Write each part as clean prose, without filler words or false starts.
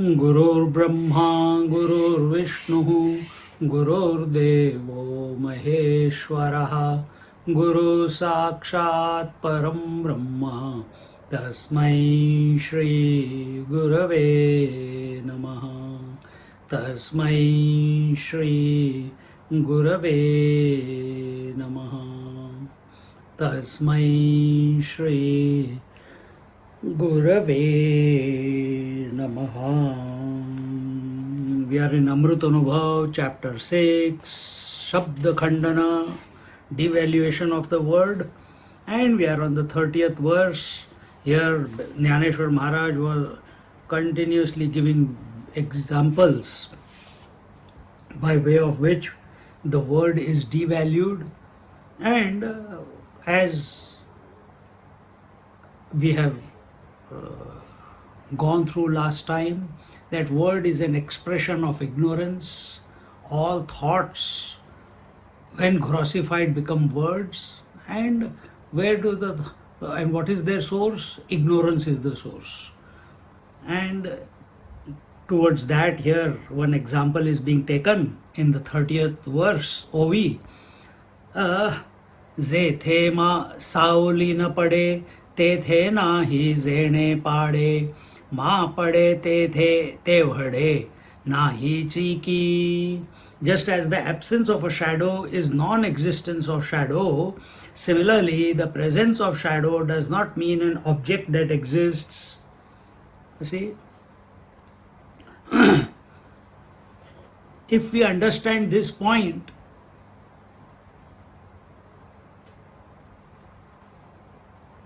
Gurur Brahma, Gurur Vishnu, Gurur Devo Maheshwaraha, Guru Sakshat Param Brahma, Tasmai Shri Gurave Namaha, Tasmai Shri Gurave Namaha, Tasmai Shri Gurave Namaha. We are in Amrutanubhava, chapter 6, Shabda Khandana, devaluation of the word, and we are on the 30th verse. Here Jnaneshwar Maharaj was continuously giving examples by way of which the word is devalued, and as we have gone through last time, that word is an expression of ignorance. All thoughts, when grossified, become words, and what is their source? Ignorance is the source. And towards that, here one example is being taken in the 30th verse, OV. जे थे मा सावली न पड़े, ते थे ना ही जेणे पाड़े, माँ पड़े ते थे ते वड़े, ना ही cheeky. Just as the absence of a shadow is non-existence of shadow, similarly the presence of shadow does not mean an object that exists. You see? If we understand this point,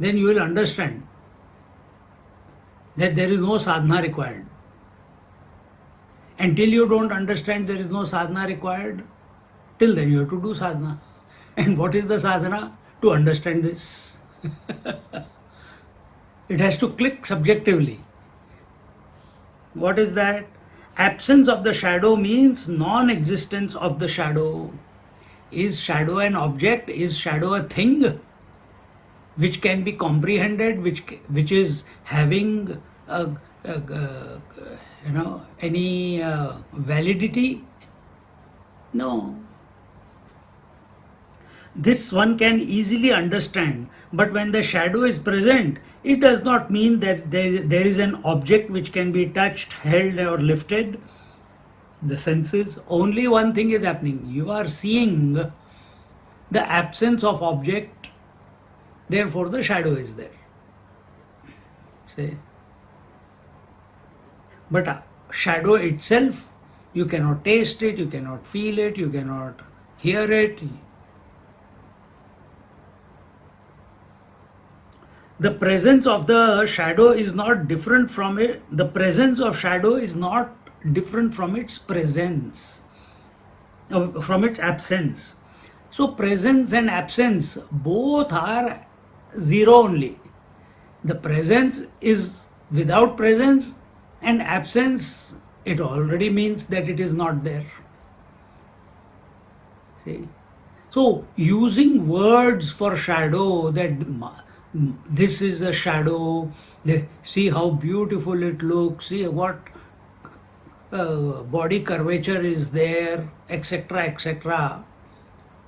then you will understand that there is no sadhana required. Until you don't understand there is no sadhana required, till then you have to do sadhana. And what is the sadhana? To understand this. It has to click subjectively. What is that? Absence of the shadow means non-existence of the shadow. Is shadow an object? Is shadow a thing which can be comprehended, which is having any validity? No. This one can easily understand, but when the shadow is present, it does not mean that there is an object which can be touched, held or lifted. The senses, only one thing is happening. You are seeing the absence of object, therefore the shadow is there. See? But shadow itself, you cannot taste it, you cannot feel it, you cannot hear it. The presence of the shadow is not different from it. The presence of shadow is not different from its presence, from its absence. So presence and absence both are zero only. The presence is without presence, and absence, it already means that it is not there. See? So using words for shadow, that this is a shadow, see how beautiful it looks, see what body curvature is there, etc., etc.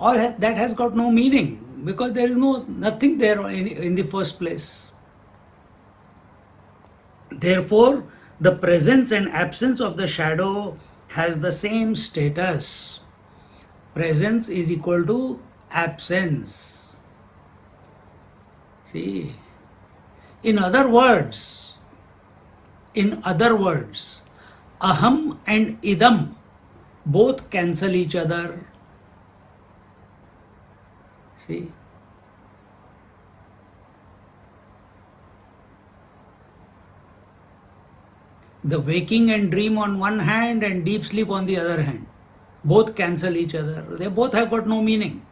All that has got no meaning, because there is nothing there in the first place. Therefore, the presence and absence of the shadow has the same status. Presence is equal to absence. See, in other words, aham and idam both cancel each other. See? The waking and dream on one hand and deep sleep on the other hand. Both cancel each other. They both have got no meaning.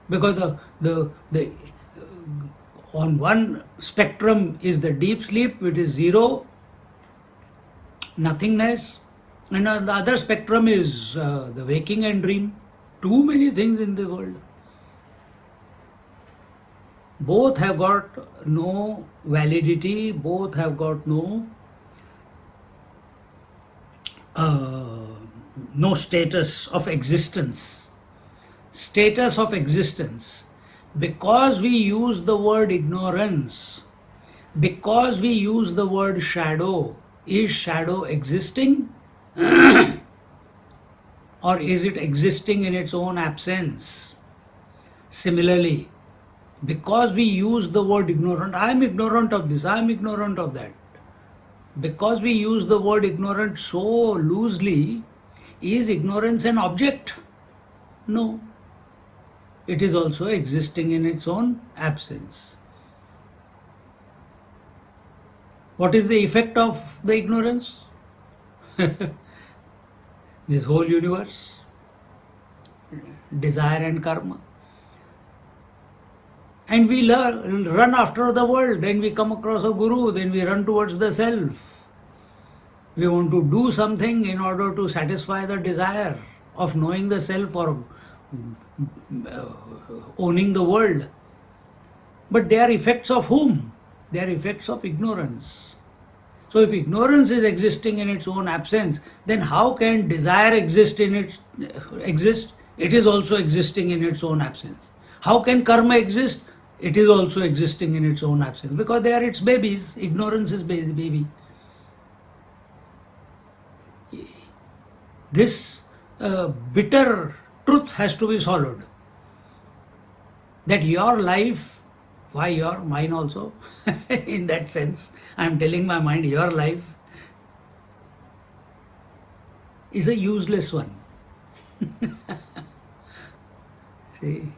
Because the on one spectrum is the deep sleep, which is zero, nothingness, and on the other spectrum is the waking and dream. Too many things in the world. Both have got no validity, both have got no no status of existence. Status of existence. Because we use the word ignorance, because we use the word shadow, is shadow existing? Or is it existing in its own absence? Similarly, because we use the word ignorant, I am ignorant of this, I am ignorant of that. Because we use the word ignorant so loosely, is ignorance an object? No. It is also existing in its own absence. What is the effect of the ignorance? This whole universe, desire and karma. And we run after the world, then we come across a guru, then we run towards the self. We want to do something in order to satisfy the desire of knowing the self or owning the world. But they are effects of whom? They are effects of ignorance. So if ignorance is existing in its own absence, then how can desire exist? It is also existing in its own absence. How can karma exist? It is also existing in its own absence, because they are its babies. Ignorance is baby. This bitter truth has to be swallowed. That your life, why your, mine also, in that sense, I am telling my mind, your life is a useless one. See?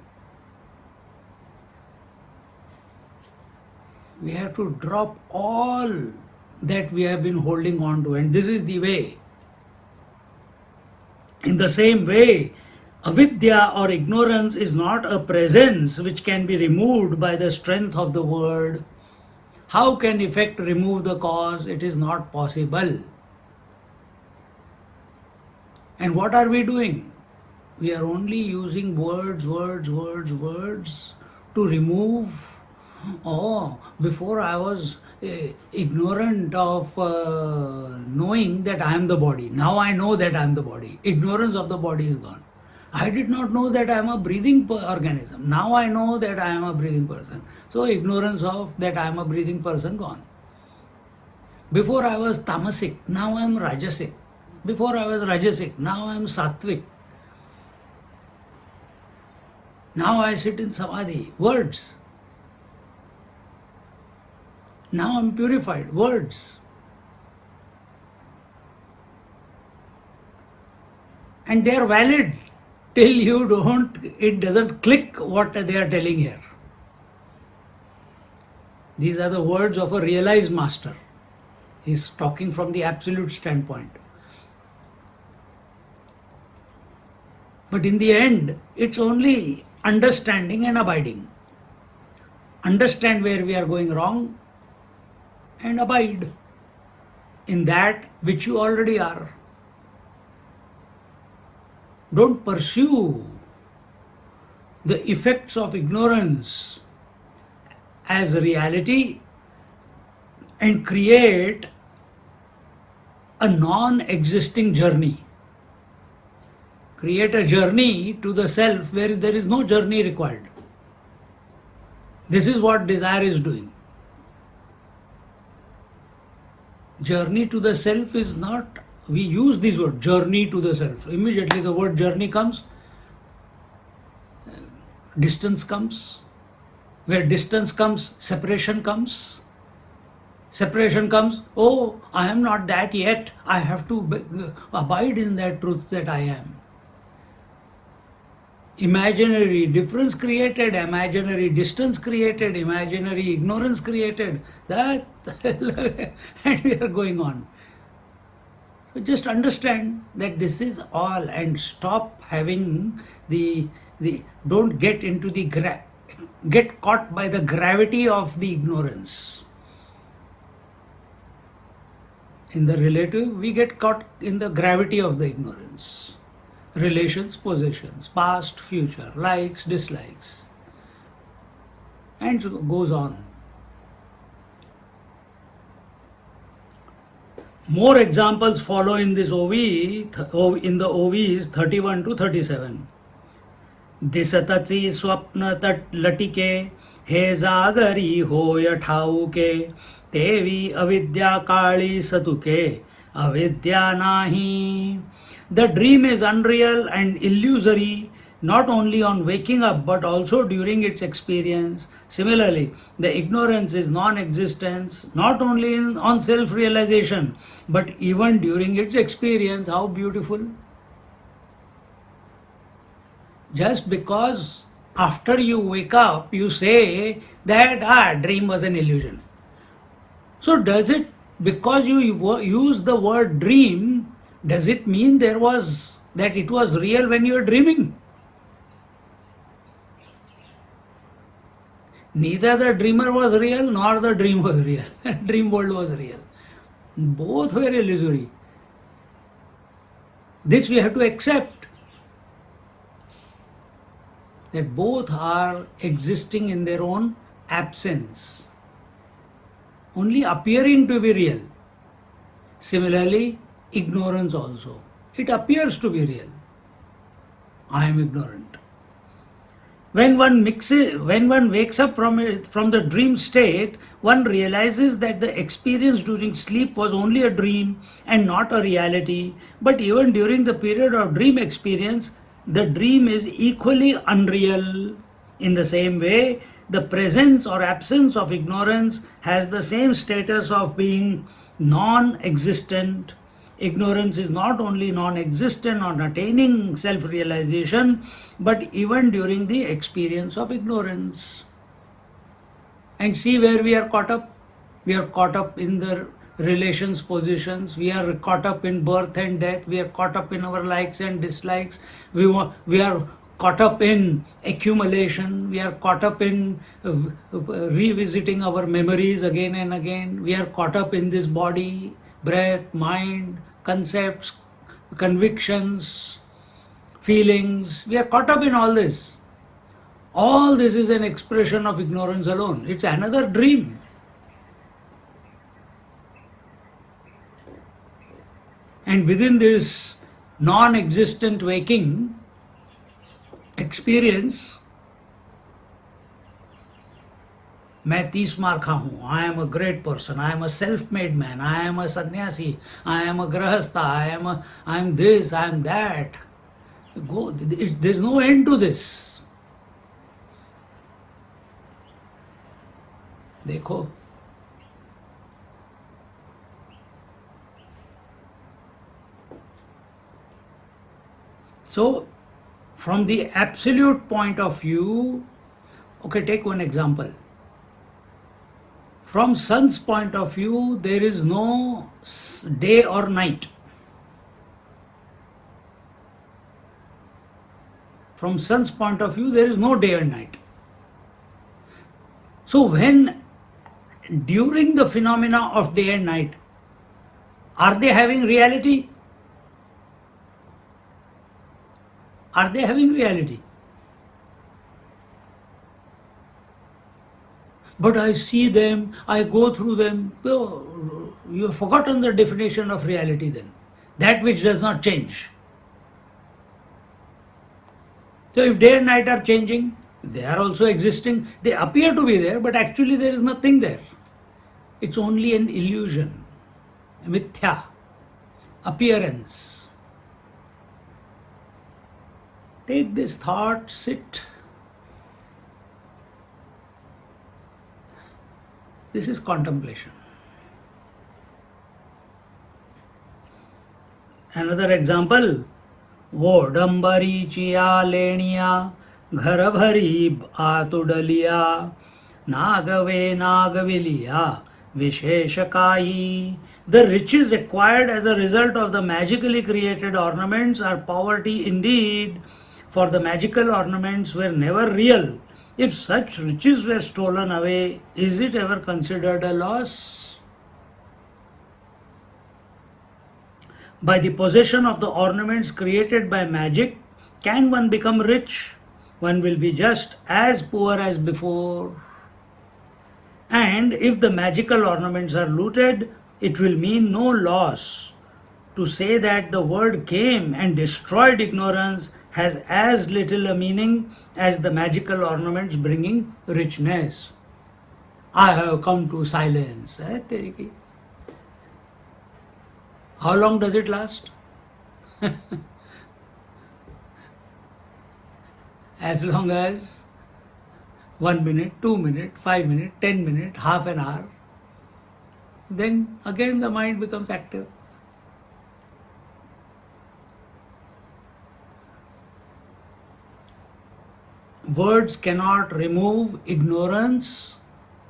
We have to drop all that we have been holding on to, and this is the way. In the same way, avidya or ignorance is not a presence which can be removed by the strength of the word. How can effect remove the cause? It is not possible. And what are we doing? We are only using words to remove. Oh, before I was ignorant of knowing that I am the body. Now I know that I am the body. Ignorance of the body is gone. I did not know that I am a breathing organism. Now I know that I am a breathing person. So ignorance of that I am a breathing person gone. Before I was tamasic, now I am rajasic. Before I was rajasic, now I am sattvic. Now I sit in samadhi. Words. Now I am purified. Words. And they are valid till it doesn't click what they are telling here. These are the words of a realized master. He is talking from the absolute standpoint. But in the end, it's only understanding and abiding. Understand where we are going wrong and abide in that which you already are. Don't pursue the effects of ignorance as reality and create a non-existing journey. Create a journey to the self where there is no journey required. This is what desire is doing. Journey to the self is not, we use this word, journey to the self. Immediately the word journey comes, distance comes. Where distance comes, separation comes. Separation comes, oh, I am not that yet. I have to abide in that truth that I am. Imaginary difference created, imaginary distance created, imaginary ignorance created. That and we are going on. So just understand that this is all, and stop having the don't get into the get caught by the gravity of the ignorance. In the relative, we get caught in the gravity of the ignorance. Relations, possessions, past, future, likes, dislikes, and so goes on. More examples follow in this in the OVs 31 to 37. दिसतची स्वप्न तट लटिके हे जागरी होय ठाऊके तेवी अविद्या काळी सतुके अविद्या नाही. The dream is unreal and illusory, not only on waking up but also during its experience. Similarly, the ignorance is non-existence, not only on self-realization but even during its experience. How beautiful! Just because after you wake up you say that dream was an illusion. So does it, because you use the word dream, does it mean that it was real when you were dreaming? Neither the dreamer was real nor the dream was real. Dream world was real. Both were illusory. This we have to accept, that both are existing in their own absence, only appearing to be real. Similarly, ignorance also. It appears to be real. I am ignorant. When one wakes up from the dream state, one realizes that the experience during sleep was only a dream and not a reality. But even during the period of dream experience, the dream is equally unreal. In the same way, the presence or absence of ignorance has the same status of being non-existent. Ignorance is not only non-existent on attaining self-realization, but even during the experience of ignorance. And see where we are caught up. We are caught up in the relations, positions. We are caught up in birth and death. We are caught up in our likes and dislikes. We are caught up in accumulation. We are caught up in revisiting our memories again and again. We are caught up in this body, breath, mind, concepts, convictions, feelings. We are caught up in all this. All this is an expression of ignorance alone. It's another dream. And within this non-existent waking experience, मैं 30 मार खा हूँ, I am a great person, I am a self-made man, I am a sannyasi, I am a grahastha, I am this, I am that. There is no end to this. देखो, so from the absolute point of view, okay, take one example. From sun's point of view, there is no day or night. From sun's point of view, there is no day and night. So when during the phenomena of day and night, are they having reality? Are they having reality? But I see them, I go through them. Oh, you have forgotten the definition of reality then. That which does not change. So if day and night are changing, they are also existing. They appear to be there, but actually there is nothing there. It's only an illusion, a mithya, appearance. Take this thought, sit. This is contemplation. Another example, वो डंबरीची लेणिया घर भरी आतुडलिया नागवे नागविलिया विशेष काही. The riches acquired as a result of the magically created ornaments are poverty indeed, for the magical ornaments were never real. If such riches were stolen away, is it ever considered a loss? By the possession of the ornaments created by magic, can one become rich? One will be just as poor as before. And if the magical ornaments are looted, it will mean no loss. To say that the word came and destroyed ignorance has as little a meaning as the magical ornaments bringing richness. I have come to silence. How long does it last? As long as 1 minute, 2 minutes, 5 minutes, 10 minutes, half an hour. Then again the mind becomes active. Words cannot remove ignorance.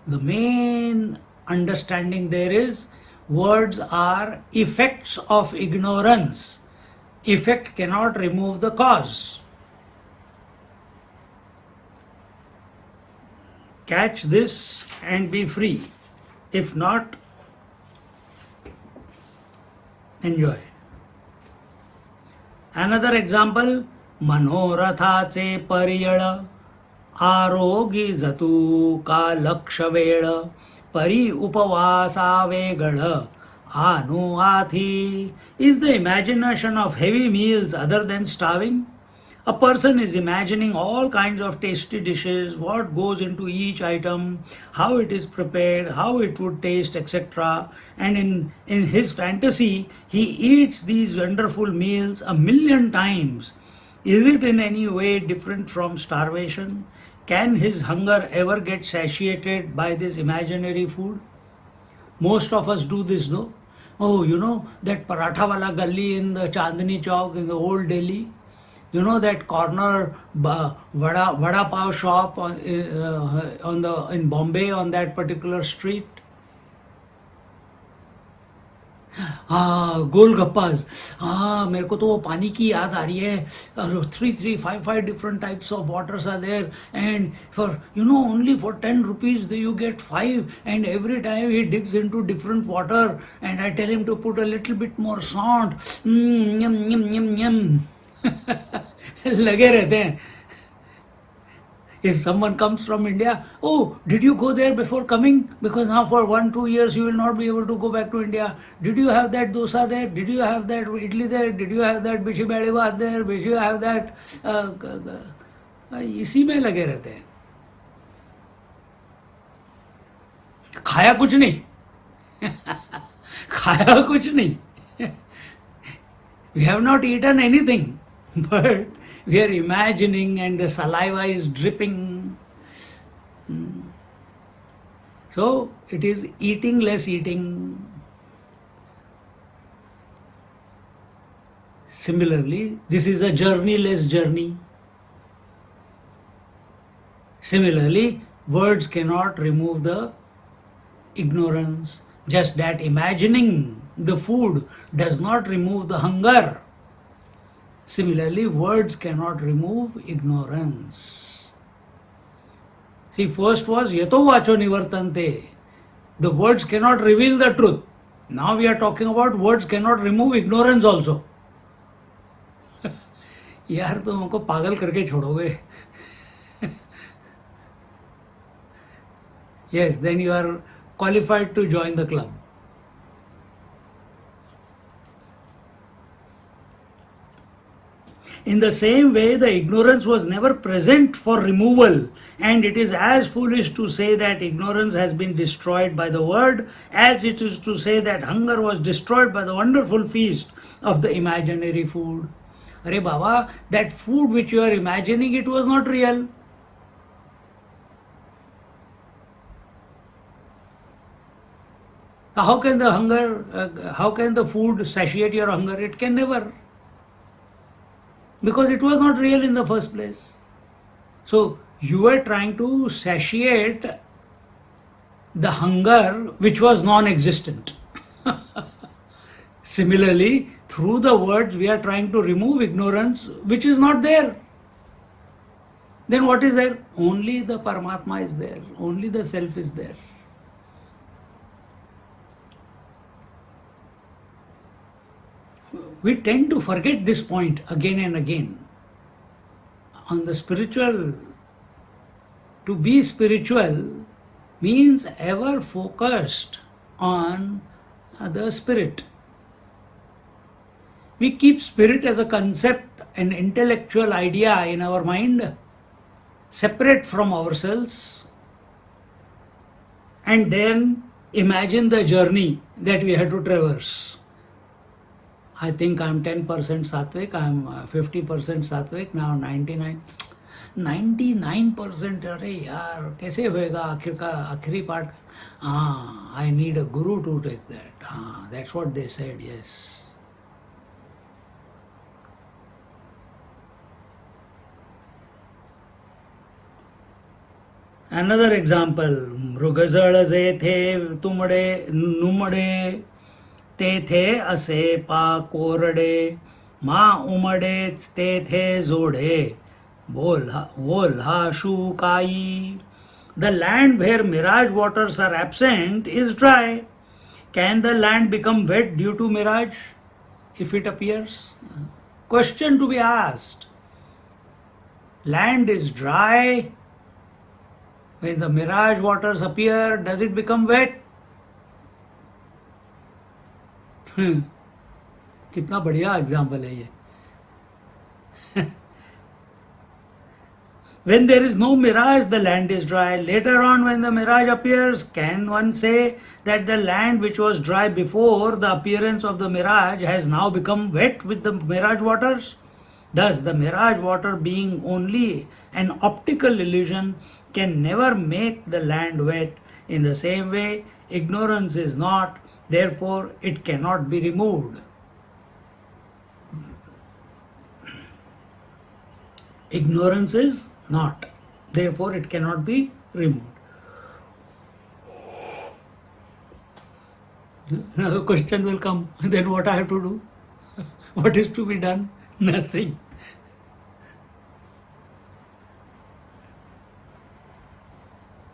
The main understanding there is words are effects of ignorance. Effect cannot remove the cause. Catch this and be free. If not, enjoy. Another example, मनोरथाचे परियळ आरोगी जतू का लक्ष वेळ परी उपवासा वेगळ आनु आथी. Is the imagination of heavy meals other than starving? A person is imagining all kinds of tasty dishes, what goes into each item, how it is prepared, how it would taste, etc. And in his fantasy, he eats these wonderful meals a million times. Is it in any way different from starvation? Can his hunger ever get satiated by this imaginary food? Most of us do this, no? Oh, you know that paratha wala galli in the Chandni Chowk in the old Delhi? You know that corner vada pav shop in Bombay on that particular street? Golgappas. मेरे को तो वो पानी की याद आ रही है. 3, 3, 5 different types of waters are there, and for only for 10 rupees you get 5, and every time he dips into different water, and I tell him to put a little bit more salt. Yum yum yum yum. लगे रहते हैं. If someone comes from India, oh, did you go there before coming? Because now for 1-2 years you will not be able to go back to India. Did you have that dosa there? Did you have that idli there? Did you have that bishi beli baat there? Did you have that? इसी में लगे रहते हैं. खाया कुछ नहीं. खाया कुछ नहीं. We have not eaten anything, but we are imagining and the saliva is dripping. So it is eating less eating. Similarly, this is a journey-less journey. Similarly, words cannot remove the ignorance. Just that imagining the food does not remove the hunger. Similarly, words cannot remove ignorance. See, first was yato vacho nivartante. The words cannot reveal the truth. Now we are talking about words cannot remove ignorance also. यार तुम हमको पागल करके छोड़ोगे. Yes, then you are qualified to join the club. In the same way, the ignorance was never present for removal, and it is as foolish to say that ignorance has been destroyed by the word as it is to say that hunger was destroyed by the wonderful feast of the imaginary food. Arey Baba, that food which you are imagining, it was not real. How can the food satiate your hunger? It can never. because it was not real in the first place. So you were trying to satiate the hunger which was non-existent. Similarly, through the words we are trying to remove ignorance which is not there. Then what is there? Only the Paramatma is there. Only the Self is there. We tend to forget this point again and again. On the spiritual, to be spiritual means ever focused on the spirit. We keep spirit as a concept, an intellectual idea in our mind, separate from ourselves, and then imagine the journey that we had to traverse. I think I'm 10% sattvic, I'm 50% sattvic, now 99%. अरे यार कैसे होएगा आखिरी part? I need a guru to take that. That's what they said, yes. Another example, मृगजळ जे थे तुमडे नुमडे ते थे असे पा कोरडे मा उमडे ते थे जोडे बोल्हा शुकाई. The land where mirage waters are absent is dry. Can the land become wet due to mirage if it appears? Question to be asked. Land is dry. When the mirage waters appear, does it become wet? कितना बढ़िया example है ये. When there is no mirage, the land is dry. Later on, when the mirage appears, can one say that the land which was dry before the appearance of the mirage has now become wet with the mirage waters? Thus, the mirage water being only an optical illusion can never make the land wet. In the same way, ignorance is not, therefore it cannot be removed. Ignorance is not, therefore it cannot be removed. Now the question will come, then what I have to do? What is to be done? Nothing.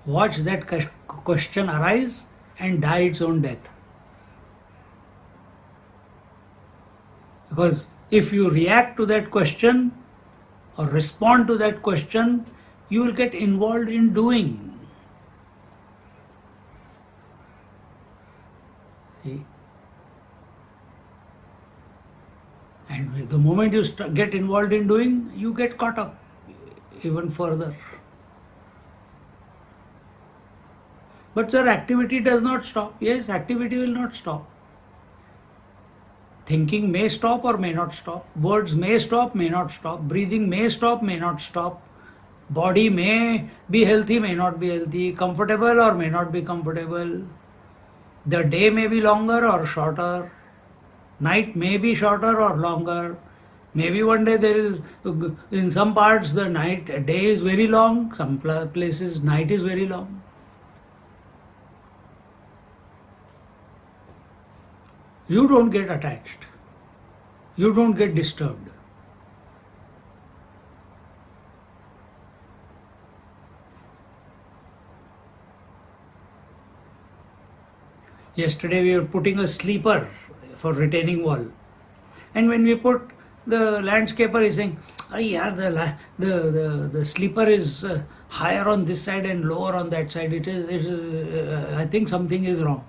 Watch that question arise and die its own death. Because if you react to that question or respond to that question, you will get involved in doing. See? And the moment you get involved in doing, you get caught up even further. But sir, activity does not stop. Yes, activity will not stop. Thinking may stop or may not stop. Words may stop, may not stop. Breathing may stop, may not stop. Body may be healthy, may not be healthy. Comfortable or may not be comfortable. The day may be longer or shorter. Night may be shorter or longer. Maybe one day there is, in some parts the day is very long. Some places night is very long. You don't get attached. You don't get disturbed. Yesterday we were putting a sleeper for retaining wall. And when we put, the landscaper is saying, "Oh yeah, the sleeper is higher on this side and lower on that side. I think something is wrong."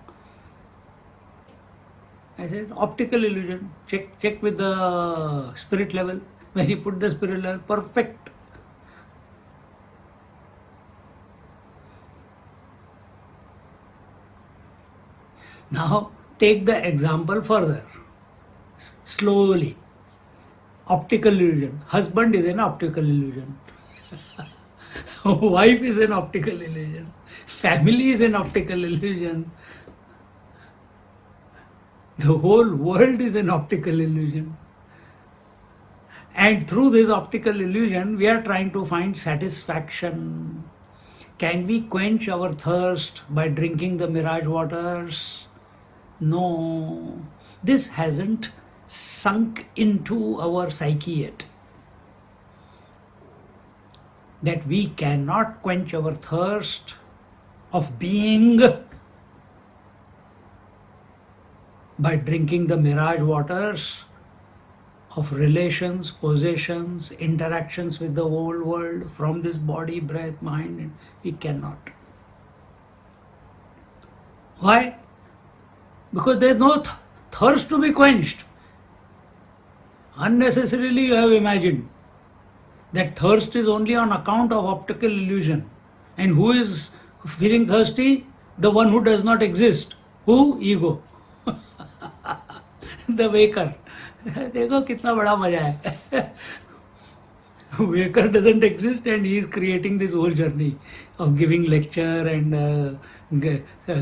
I said, optical illusion. Check with the spirit level. When you put the spirit level, perfect. Now take the example further. Slowly. Optical illusion. Husband is an optical illusion. Wife is an optical illusion. Family is an optical illusion. The whole world is an optical illusion. And through this optical illusion, we are trying to find satisfaction. Can we quench our thirst by drinking the mirage waters? No. This hasn't sunk into our psyche yet. That we cannot quench our thirst of being by drinking the mirage waters of relations, possessions, interactions with the whole world from this body, breath, mind. We cannot. Why? Because there is no thirst to be quenched. Unnecessarily you have imagined that thirst is only on account of optical illusion. And who is feeling thirsty? The one who does not exist. Who? Ego. The waker. देखो कितना बड़ा मजा है. Waker doesn't exist and he is creating this whole journey of giving lecture and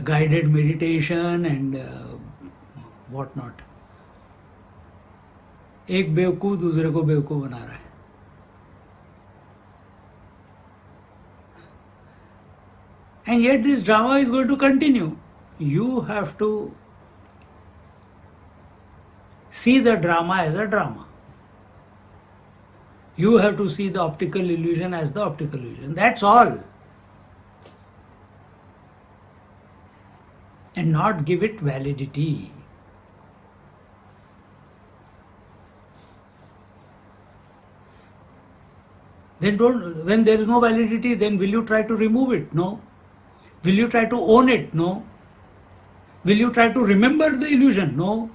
guided meditation and whatnot. एक बेवकूफ दूसरे को बेवकूफ बना रहा है. And yet this drama is going to continue. You have to see the drama as a drama. You have to see the optical illusion as the optical illusion. That's all. And not give it validity. Then when there is no validity, then will you try to remove it? No. Will you try to own it? No. Will you try to remember the illusion? No.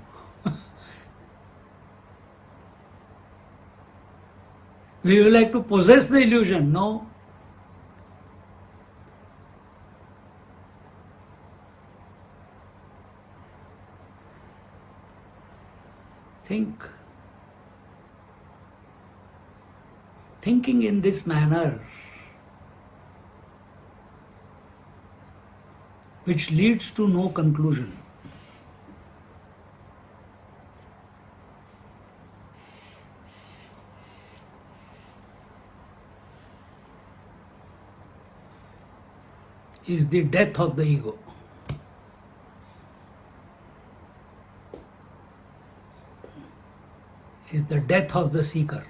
Will you like to possess the illusion? No. Think. Thinking in this manner, which leads to no conclusion, is the death of the ego. Is the death of the seeker.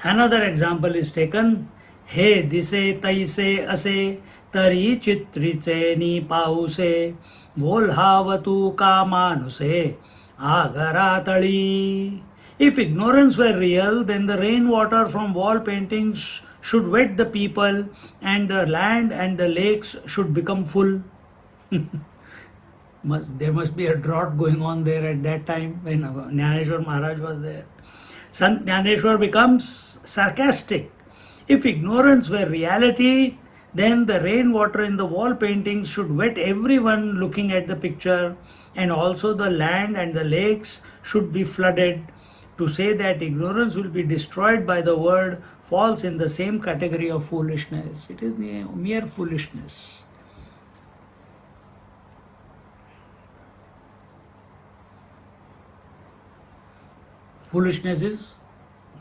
Another example is taken. He dise taise ase tari chitrice ni pause volhavatu kamanuse agaratali. If ignorance were real, then the rainwater from wall paintings should wet the people and the land and the lakes should become full. There must be a drought going on there at that time when Jnaneshwar Maharaj was there. Sant Jnaneshwar becomes sarcastic. If ignorance were reality, then the rainwater in the wall paintings should wet everyone looking at the picture, and also the land and the lakes should be flooded. To say that ignorance will be destroyed by the word falls in the same category of foolishness. It is mere foolishness. Foolishness is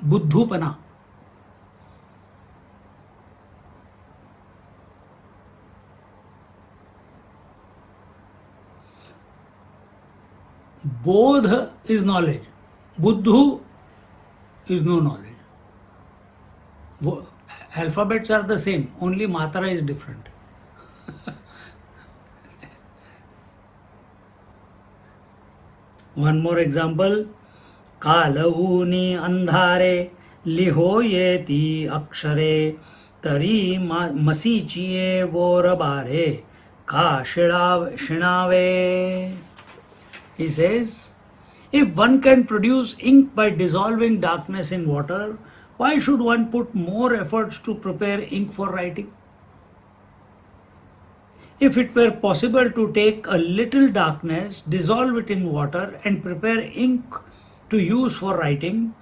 buddhupana. Bodh is knowledge. Buddhu is no knowledge. Alphabets are the same, only matra is different. One more example. Kalahuni andhare liho yeti akshare tari masichiye vorabare ka shinave. He says, if one can produce ink by dissolving darkness in water, why should one put more efforts to prepare ink for writing? If it were possible to take a little darkness, dissolve it in water and prepare ink to use for writing,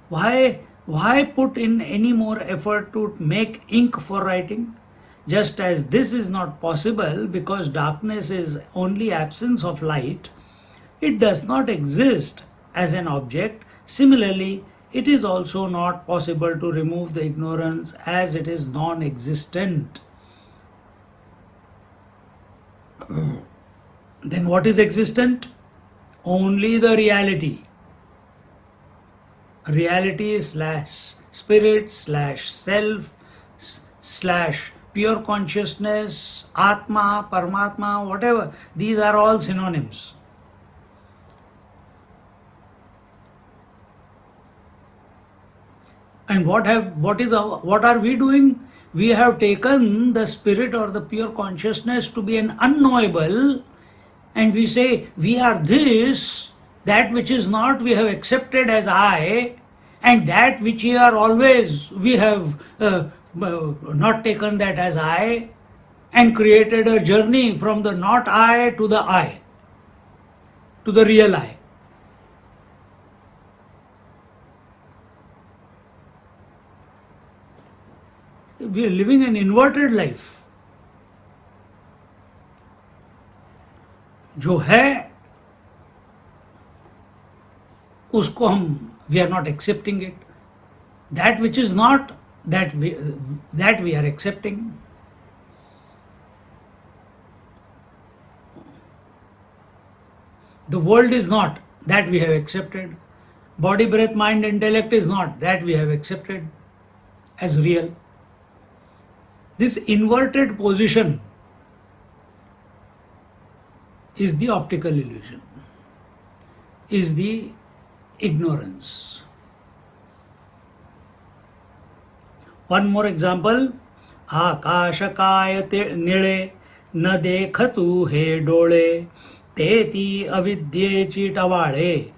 why Why put in any more effort to make ink for writing? Just as this is not possible because darkness is only absence of light, it does not exist as an object. Similarly, it is also not possible to remove the ignorance as it is non existent. Then what is existent? Only the reality. Reality slash spirit slash self slash pure consciousness, Atma, Paramatma, whatever. These are all synonyms. And what are we doing? We have taken the spirit or the pure consciousness to be an unknowable, and we say we are this, that which is not we have accepted as I, and that which we are always we have not taken that as I, and created a journey from the not I to the I, to the real I. We are living an inverted life. जो है उसको हम we are not accepting it. That which is not, that we are accepting. The world is not, that we have accepted. Body, breath, mind, intellect is not, that we have accepted as real. This inverted position is the optical illusion, is the ignorance. One more example. आकाशकाय निळे न देखतु हे डोळे तेती अविद्येची टवाळे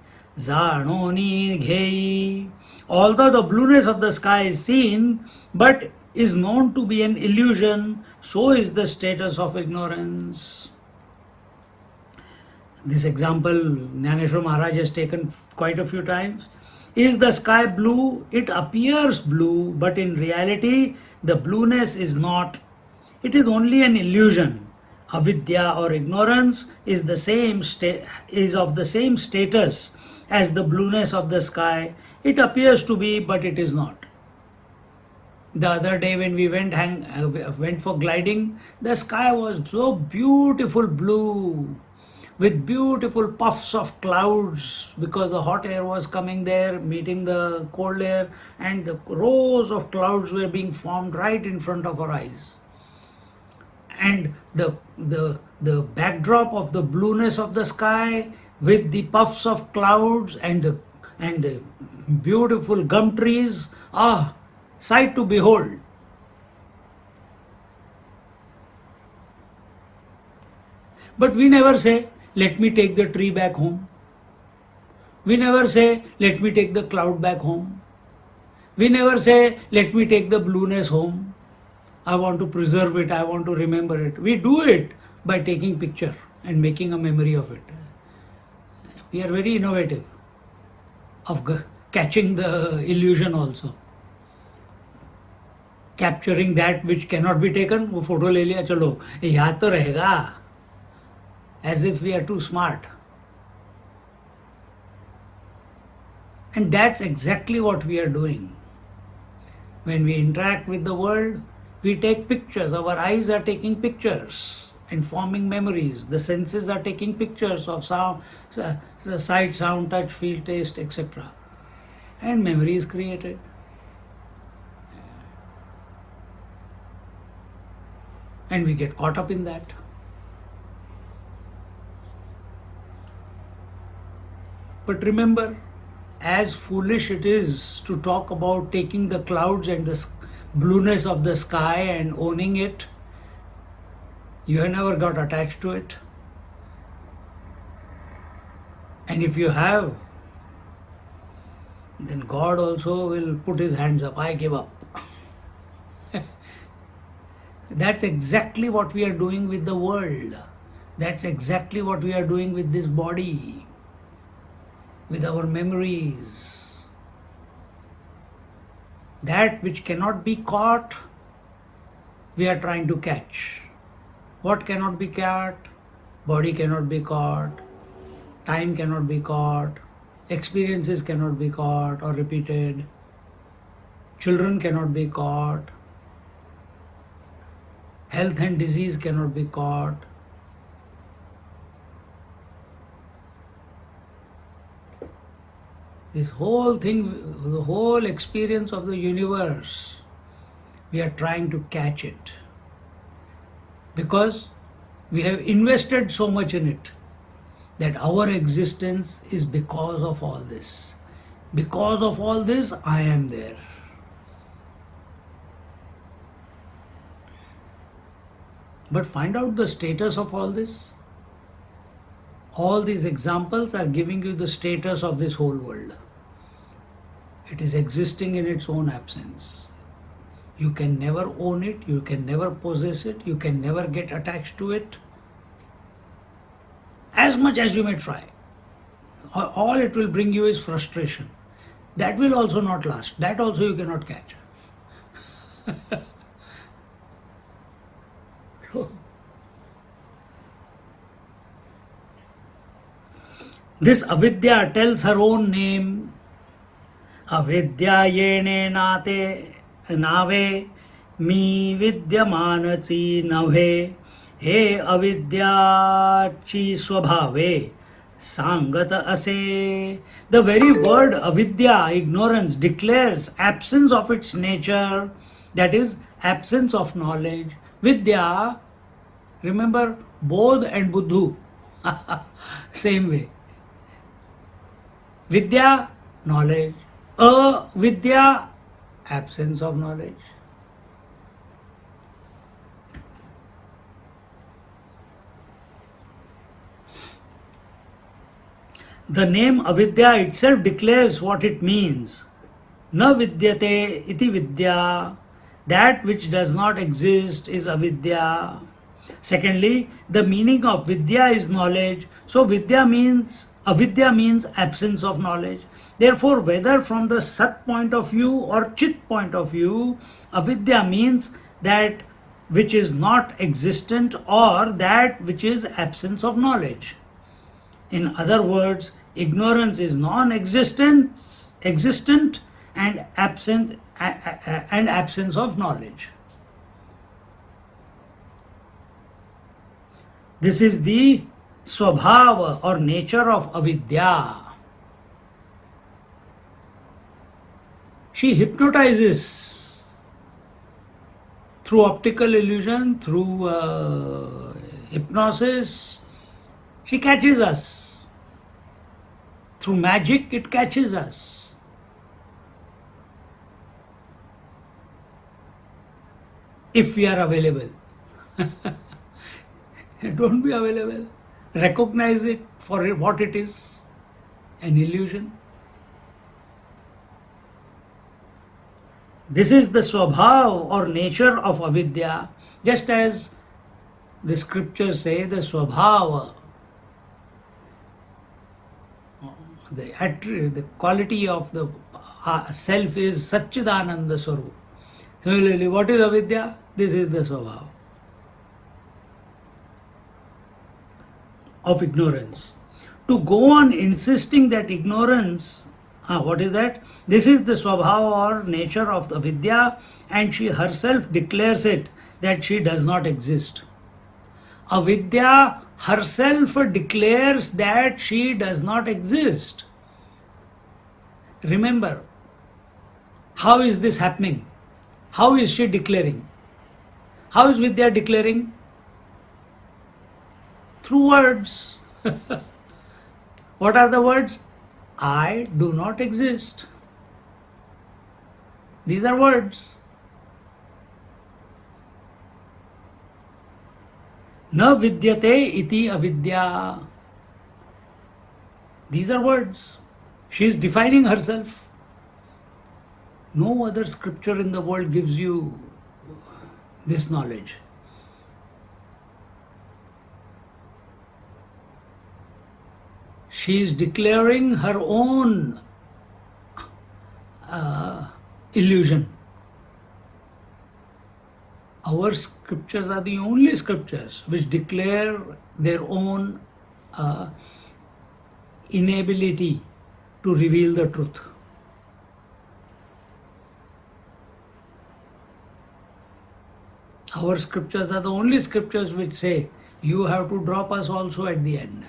जाणोनी घेई. Although the blueness of the sky is seen, but is known to be an illusion, so is the status of ignorance. This example Jnaneshwar Maharaj has taken quite a few times. Is the sky blue? It appears blue, but in reality the blueness is not. It is only an illusion. Avidya or ignorance is of the same status as the blueness of the sky. It appears to be, but it is not. The other day when we went for gliding, the sky was so beautiful blue, with beautiful puffs of clouds, because the hot air was coming there, meeting the cold air, and the rows of clouds were being formed right in front of our eyes. And the backdrop of the blueness of the sky with the puffs of clouds and the beautiful gum trees, sight to behold. But we never say, let me take the tree back home. We never say, let me take the cloud back home. We never say, let me take the blueness home. I want to preserve it, I want to remember it. We do it by taking picture and making a memory of it. We are very innovative of catching the illusion also. Capturing that which cannot be taken, वो photo ले लिया, चलो याद तो रहेगा. As if we are too smart. And that's exactly what we are doing. When we interact with the world, we take pictures. Our eyes are taking pictures and forming memories. The senses are taking pictures of sound, the sight, sound, touch, feel, taste, etc. And memory is created. And we get caught up in that. But remember, as foolish it is to talk about taking the clouds and the blueness of the sky and owning it, you have never got attached to it. And if you have, then God also will put his hands up. I give up. That's exactly what we are doing with the world. That's exactly what we are doing with this body, with our memories. That which cannot be caught, we are trying to catch. What cannot be caught? Body cannot be caught, time cannot be caught, experiences cannot be caught or repeated, children cannot be caught, health and disease cannot be caught. This whole thing, the whole experience of the universe, we are trying to catch it because we have invested so much in it that our existence is because of all this. Because of all this, I am there. But find out the status of all this. All these examples are giving you the status of this whole world. It is existing in its own absence. You can never own it, you can never possess it, you can never get attached to it. As much as you may try, all it will bring you is frustration. That will also not last. That also you cannot catch. This avidya tells her own name. Avidya yene nate nave mi vidyamanachi nave he avidyachi swabhave sangata ase. The very word avidya, ignorance, declares absence of its nature, that is, absence of knowledge. Vidya, remember Bodh and Buddhu, same way. Vidya, knowledge. Avidya, absence of knowledge. The name avidya itself declares what it means. Na vidyate iti vidya. That which does not exist is avidya. Secondly, the meaning of vidya is knowledge. So avidya means absence of knowledge. Therefore, whether from the Sat point of view or Chit point of view, avidya means that which is not existent or that which is absence of knowledge. In other words, ignorance is non-existent, existent, and absence of knowledge. This is the swabhava or nature of avidya. She hypnotizes through optical illusion, through hypnosis. She catches us. Through magic, it catches us. If we are available. Don't be available. Recognize it for what it is, an illusion. This is the swabhav or nature of avidya, just as the scriptures say the swabhava, the quality of the self is Satchidananda Swarup. Similarly, what is avidya? This is the swabhava of ignorance. To go on insisting that ignorance, what is that? This is the swabhava or nature of the vidya, and she herself declares it that she does not exist. Avidya herself declares that she does not exist. Remember, how is this happening? How is she declaring? How is Vidya declaring? Through words. What are the words? I do not exist. These are words. Na vidyate iti avidya. These are words. She is defining herself. No other scripture in the world gives you this knowledge. She is declaring her own illusion. Our scriptures are the only scriptures which declare their own uh, inability to reveal the truth. Our scriptures are the only scriptures which say, you have to drop us also at the end.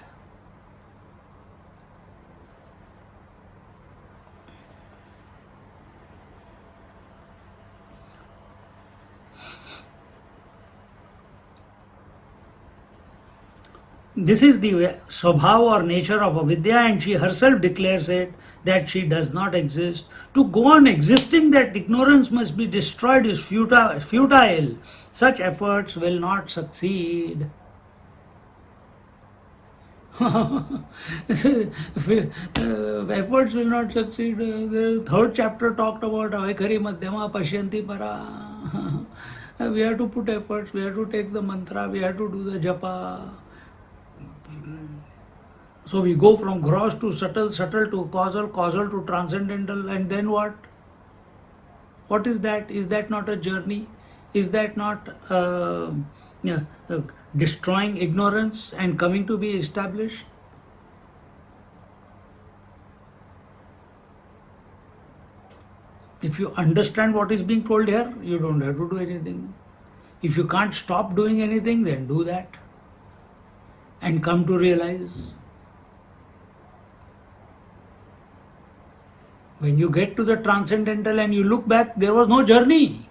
This is the swabhava or nature of avidya, and she herself declares it that she does not exist. To go on existing that ignorance must be destroyed is futile. Such efforts will not succeed. Efforts will not succeed. The third chapter talked about Avaikari Madhyama Pashyanti Para. We have to put efforts, we have to take the mantra, we have to do the japa. So we go from gross to subtle, subtle to causal, causal to transcendental, and then what? What is that? Is that not a journey? Is that not destroying ignorance and coming to be established? If you understand what is being told here, you don't have to do anything. If you can't stop doing anything, then do that and come to realize. When you get to the transcendental and you look back, there was no journey.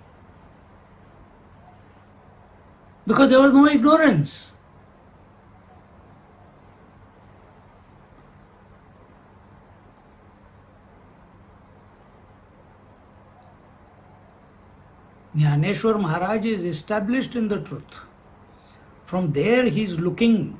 Because there was no ignorance. Jnaneshwar Maharaj is established in the truth. From there he is looking.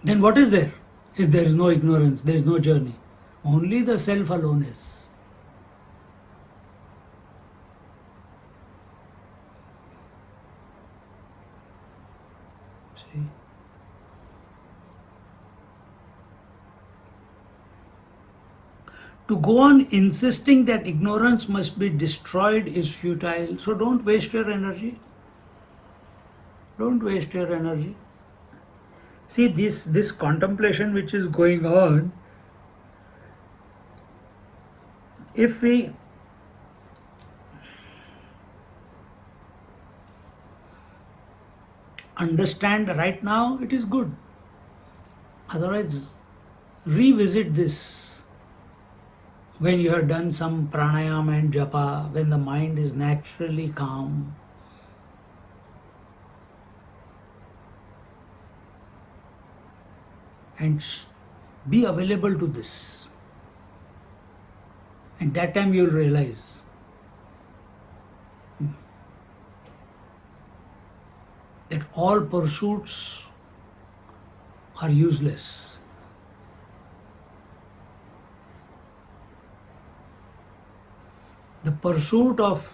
Then what is there? If there is no ignorance, there is no journey. Only the self alone is. See? To go on insisting that ignorance must be destroyed is futile. So don't waste your energy. Don't waste your energy. See, this contemplation which is going on, if we understand right now, it is good. Otherwise, revisit this when you have done some pranayama and japa, when the mind is naturally calm. And be available to this. And that time you will realize that all pursuits are useless. The pursuit of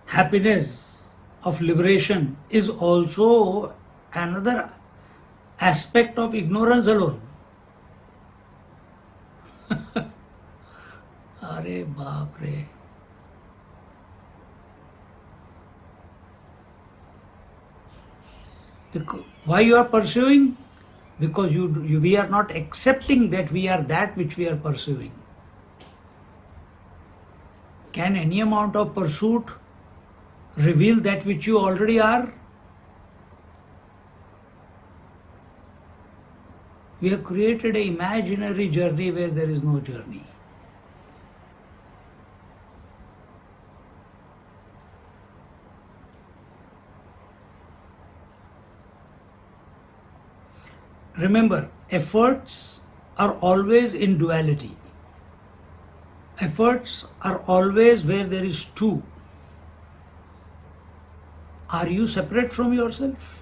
happiness, of liberation, is also another aspect of ignorance alone. Are baap re. Why you are pursuing? Because we are not accepting that we are that which we are pursuing. Can any amount of pursuit reveal that which you already are? We have created an imaginary journey where there is no journey. Remember, efforts are always in duality. Efforts are always where there is two. Are you separate from yourself?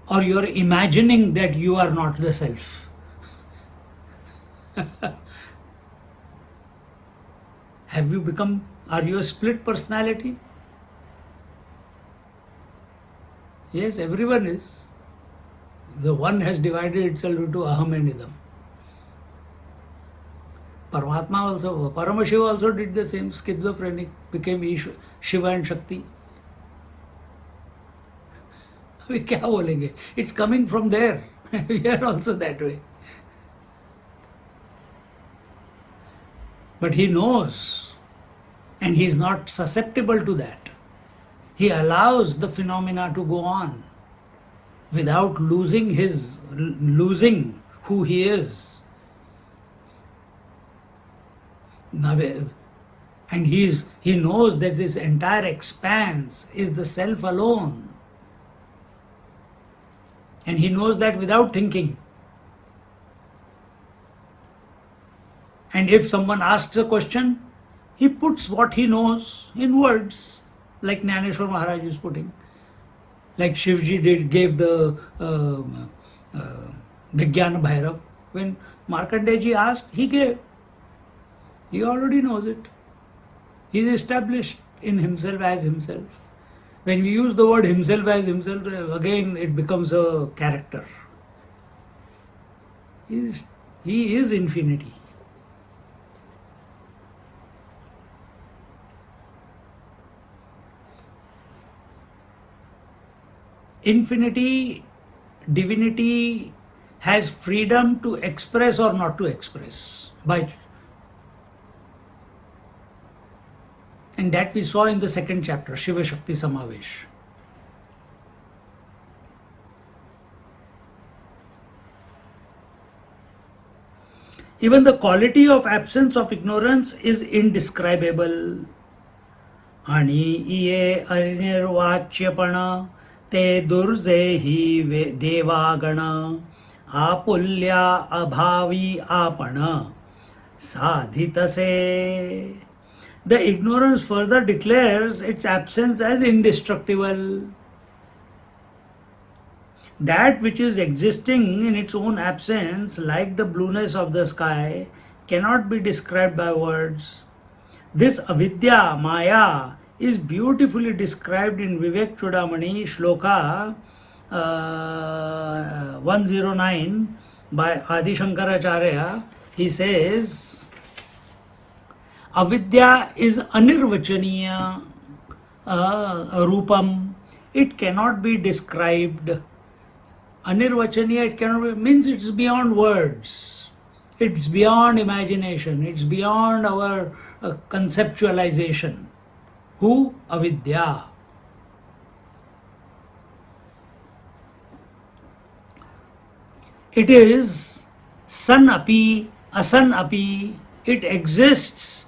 Or you are imagining that you are not the self? Are you a split personality? Yes, everyone is. The one has divided itself into aham and idam. Paramatma also, Paramashiva also did the same, schizophrenic, became Shiva and Shakti. We क्या बोलेंगे? It's coming from there. We are also that way. But he knows, and he is not susceptible to that. He allows the phenomena to go on without losing who he is. And he knows that this entire expanse is the self alone. And he knows that without thinking. And if someone asks a question, he puts what he knows in words, like Jnaneshwar Maharaj is putting. Like Shivji gave the Vijnana Bhairav. When Markandeji asked, he gave. He already knows it. He is established in himself as himself. When we use the word himself as himself, again it becomes a character. He is infinity. Infinity, divinity has freedom to express or not to express. And that we saw in the second chapter, Shiva Shakti Samavesh. Even the quality of absence of ignorance is indescribable. Ani iye anirvachyapana te durzehi devagana apulya abhavi apana sadhitase. The ignorance further declares its absence as indestructible. That which is existing in its own absence, like the blueness of the sky, cannot be described by words. This avidya, maya, is beautifully described in Vivek Chudamani, Shloka 109 by Adi Shankaracharya. He says, Avidya is anirvachaniya rupam. It cannot be described. Anirvachaniya, it cannot be, means it's beyond words. It's beyond imagination. It's beyond our conceptualization. Who? Avidya. It is san api, asan api. It exists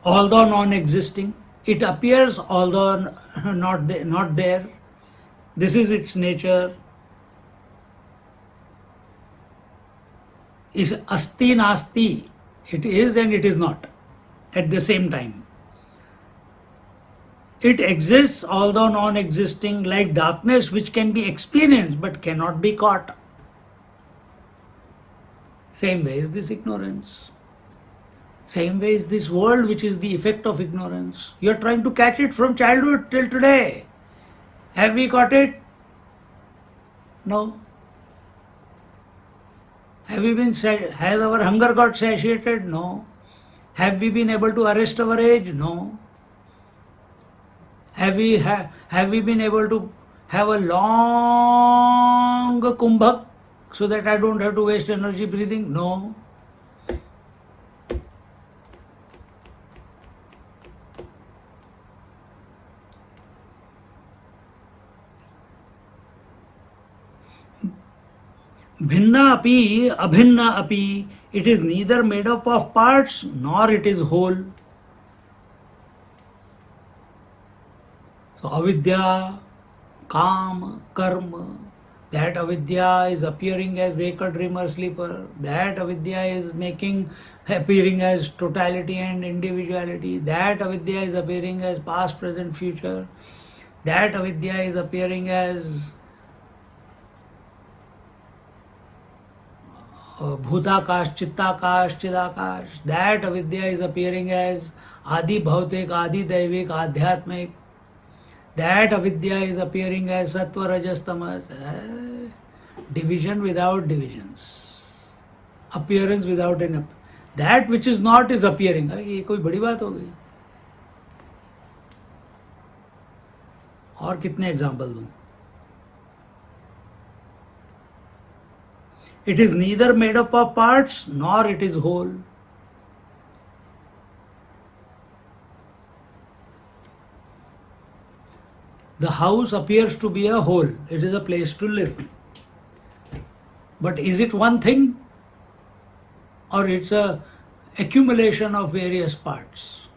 although non-existing. It appears although not there. This is its nature. Is asti nasti. It is and it is not at the same time. It exists although non-existing, like darkness which can be experienced but cannot be caught. Same way is this ignorance. Same way is this world which is the effect of ignorance. You are trying to catch it from childhood till today. Have we caught it? No. Has our hunger got satiated? No. Have we been able to arrest our age? No. Have we been able to have a long kumbhak so that I don't have to waste energy breathing? No. Bhinna api, abhinna api, it is neither made up of parts nor it is whole. So avidya, kam, karma, that avidya is appearing as waker, dreamer, sleeper. That avidya is appearing as totality and individuality. That avidya is appearing as past, present, future. That avidya is appearing as Bhutakash, Chittakash, Chidakash. That avidya is appearing as Adi Bhautik, Adi Daivik, Adhyatmik. That avidya is appearing as Sattva, Rajas, Tamas. division without divisions, appearance without an that which is not is appearing. ये कोई बड़ी बात हो गई? और कितने example दूं? It is neither made up of parts nor it is whole. The house appears to be a whole. It is a place to live. But is it one thing? Or it's a accumulation of various parts?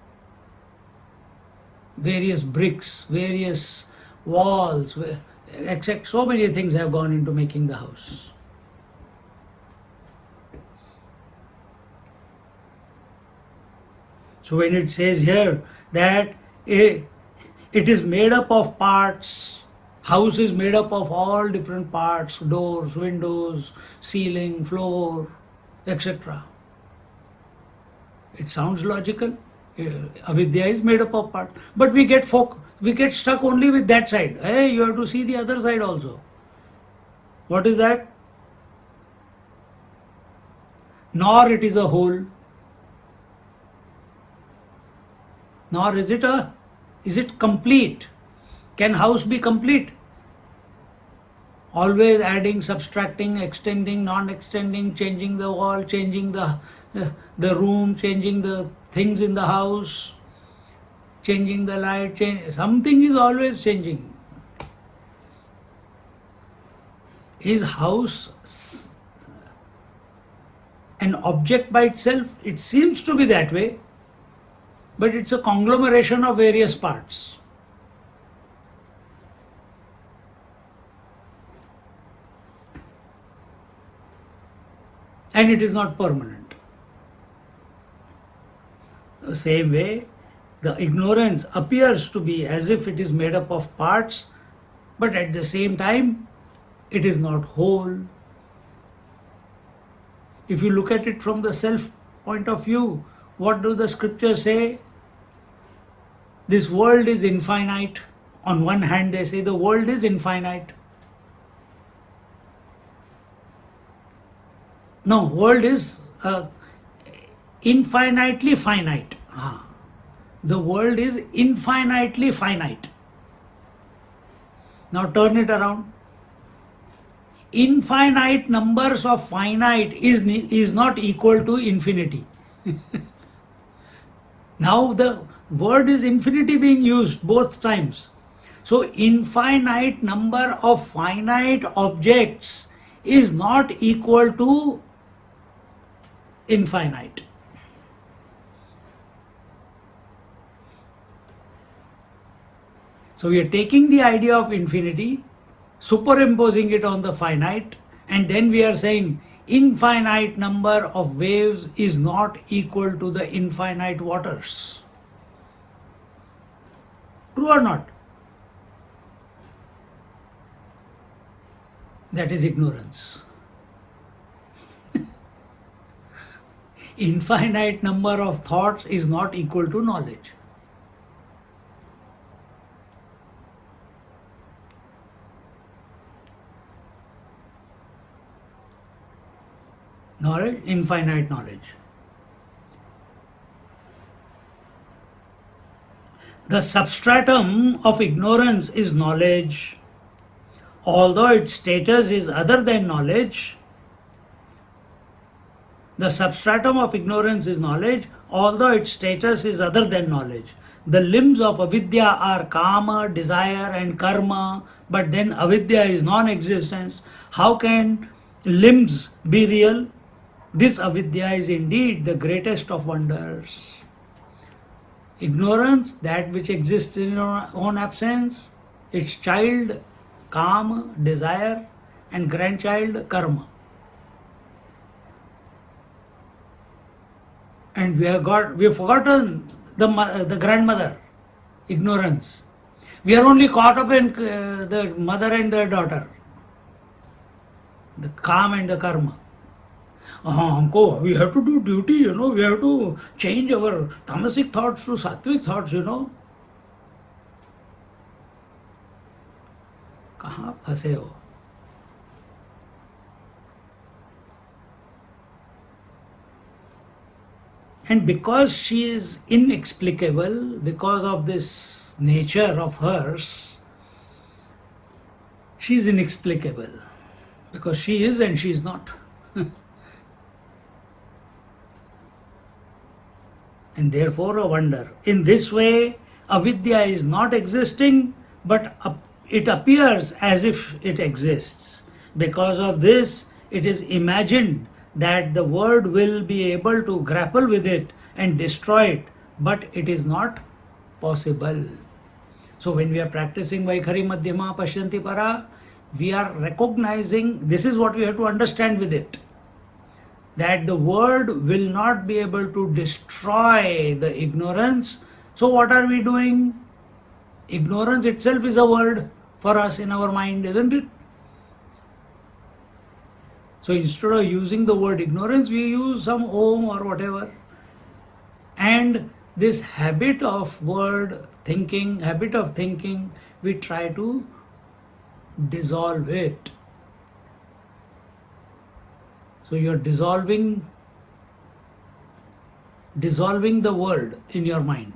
Various bricks, various walls, etc. So many things have gone into making the house. So when it says here that it is made up of parts, house is made up of all different parts, doors, windows, ceiling, floor, etc. It sounds logical. Avidya is made up of parts. But we get stuck only with that side. Hey, you have to see the other side also. What is that? Nor it is a whole. Nor is it complete? Can house be complete? Always adding, subtracting, extending, non-extending, changing the wall, changing the room, changing the things in the house, changing the light, something is always changing. Is house an object by itself? It seems to be that way, but it's a conglomeration of various parts. And it is not permanent. The same way, the ignorance appears to be as if it is made up of parts, but at the same time, it is not whole. If you look at it from the self point of view, what do the scriptures say? This world is infinite. On one hand, they say the world is infinite. No, world is infinitely finite. The world is infinitely finite. Now turn it around. Infinite numbers of finite is not equal to infinity. Now the word is infinity being used both times. So infinite number of finite objects is not equal to infinite. So we are taking the idea of infinity, superimposing it on the finite, and then we are saying infinite number of waves is not equal to the infinite waters. True or not? That is ignorance. Infinite number of thoughts is not equal to knowledge. Knowledge, infinite knowledge. The substratum of ignorance is knowledge. Although its status is other than knowledge, the substratum of ignorance is knowledge, although its status is other than knowledge. The limbs of avidya are kama, desire and karma, but then avidya is non-existence. How can limbs be real? This avidya is indeed the greatest of wonders. Ignorance, that which exists in your own absence, its child, kama, desire, and grandchild, karma. And we have forgotten the grandmother, ignorance. We are only caught up in the mother and the daughter, the karma and the karma. We have to do duty, we have to change our tamasic thoughts to sattvic thoughts, कहाँ फंसे हो? And because she is inexplicable, because of this nature of hers, she is inexplicable. Because she is and she is not. And therefore a wonder. In this way, avidya is not existing, but it appears as if it exists. Because of this, it is imagined that the word will be able to grapple with it and destroy it, but it is not possible. So when we are practicing Vaikhari Madhyama Pashyanti Para, we are recognizing, this is what we have to understand with it, that the word will not be able to destroy the ignorance. So what are we doing? Ignorance itself is a word for us in our mind, isn't it? So instead of using the word ignorance, we use some om or whatever. And this habit of word thinking, we try to dissolve it. So you're dissolving the word in your mind.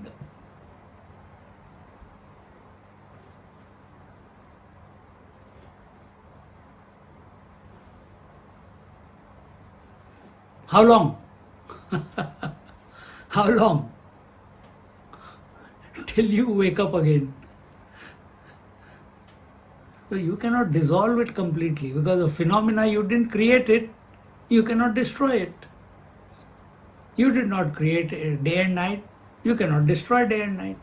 How long? How long? Till you wake up again. So you cannot dissolve it completely because the phenomena, you didn't create it, you cannot destroy it. You did not create day and night, you cannot destroy day and night.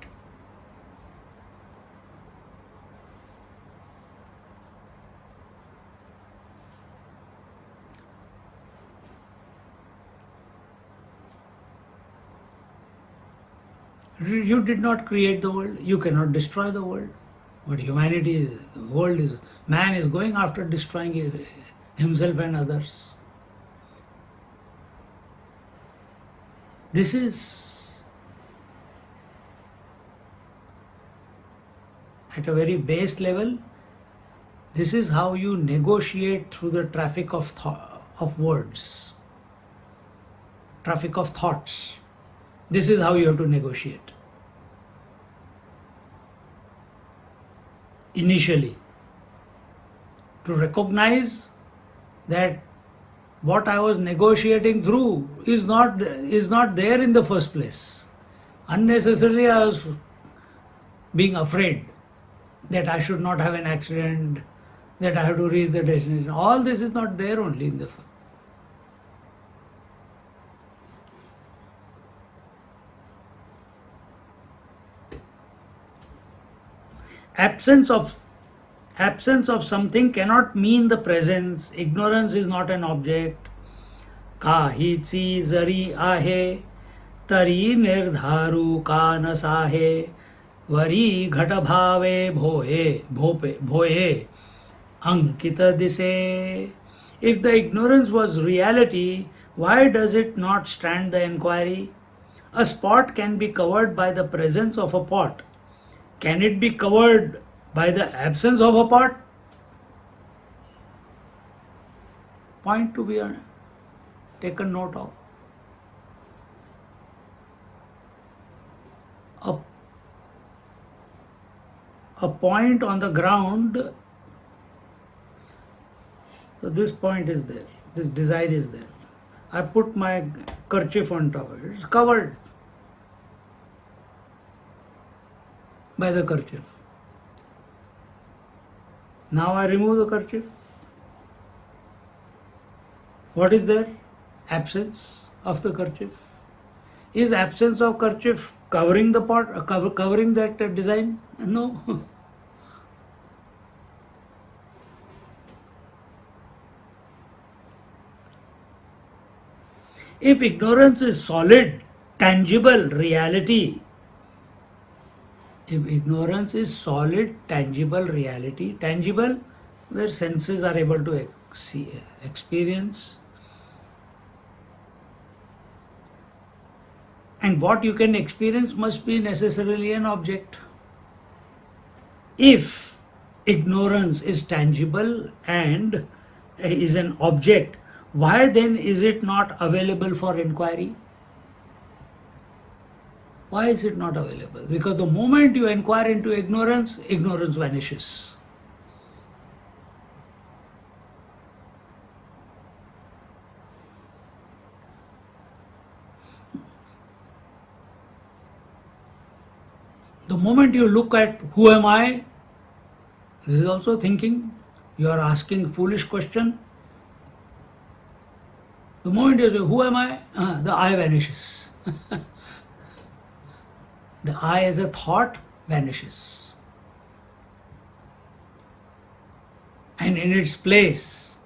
You did not create the world, you cannot destroy the world. But humanity, the world is, man is going after destroying himself and others. This is, at a very base level, this is how you negotiate through the traffic of words, traffic of thoughts. This is how you have to negotiate. Initially, to recognize that what I was negotiating through is not there in the first place. Unnecessarily I was being afraid that I should not have an accident, that I have to reach the destination. All this is not there only in the first. Absence of something cannot mean the presence. Ignorance is not an object. Kahi chi zari ahe, tari nirdharu ka na sahe, vari ghata bhave bhoye, ankita dise. If the ignorance was reality, why does it not stand the inquiry? A spot can be covered by the presence of a pot. Can it be covered by the absence of a pot? Point to be taken note of. A point on the ground, so this point is there, this design is there. I put my kerchief on top of it, it's covered by the kerchief. Now I remove the kerchief. What is there? Absence of the kerchief. Is absence of kerchief covering the pot, covering that design? No. If ignorance is solid, tangible reality, tangible where senses are able to experience, and what you can experience must be necessarily an object. If ignorance is tangible and is an object, why then is it not available for inquiry? Why is it not available? Because the moment you inquire into ignorance, ignorance vanishes. The moment you look at who am I, this is also thinking. You are asking foolish question. The moment you say, who am I? The I vanishes. The I as a thought vanishes. And in its place,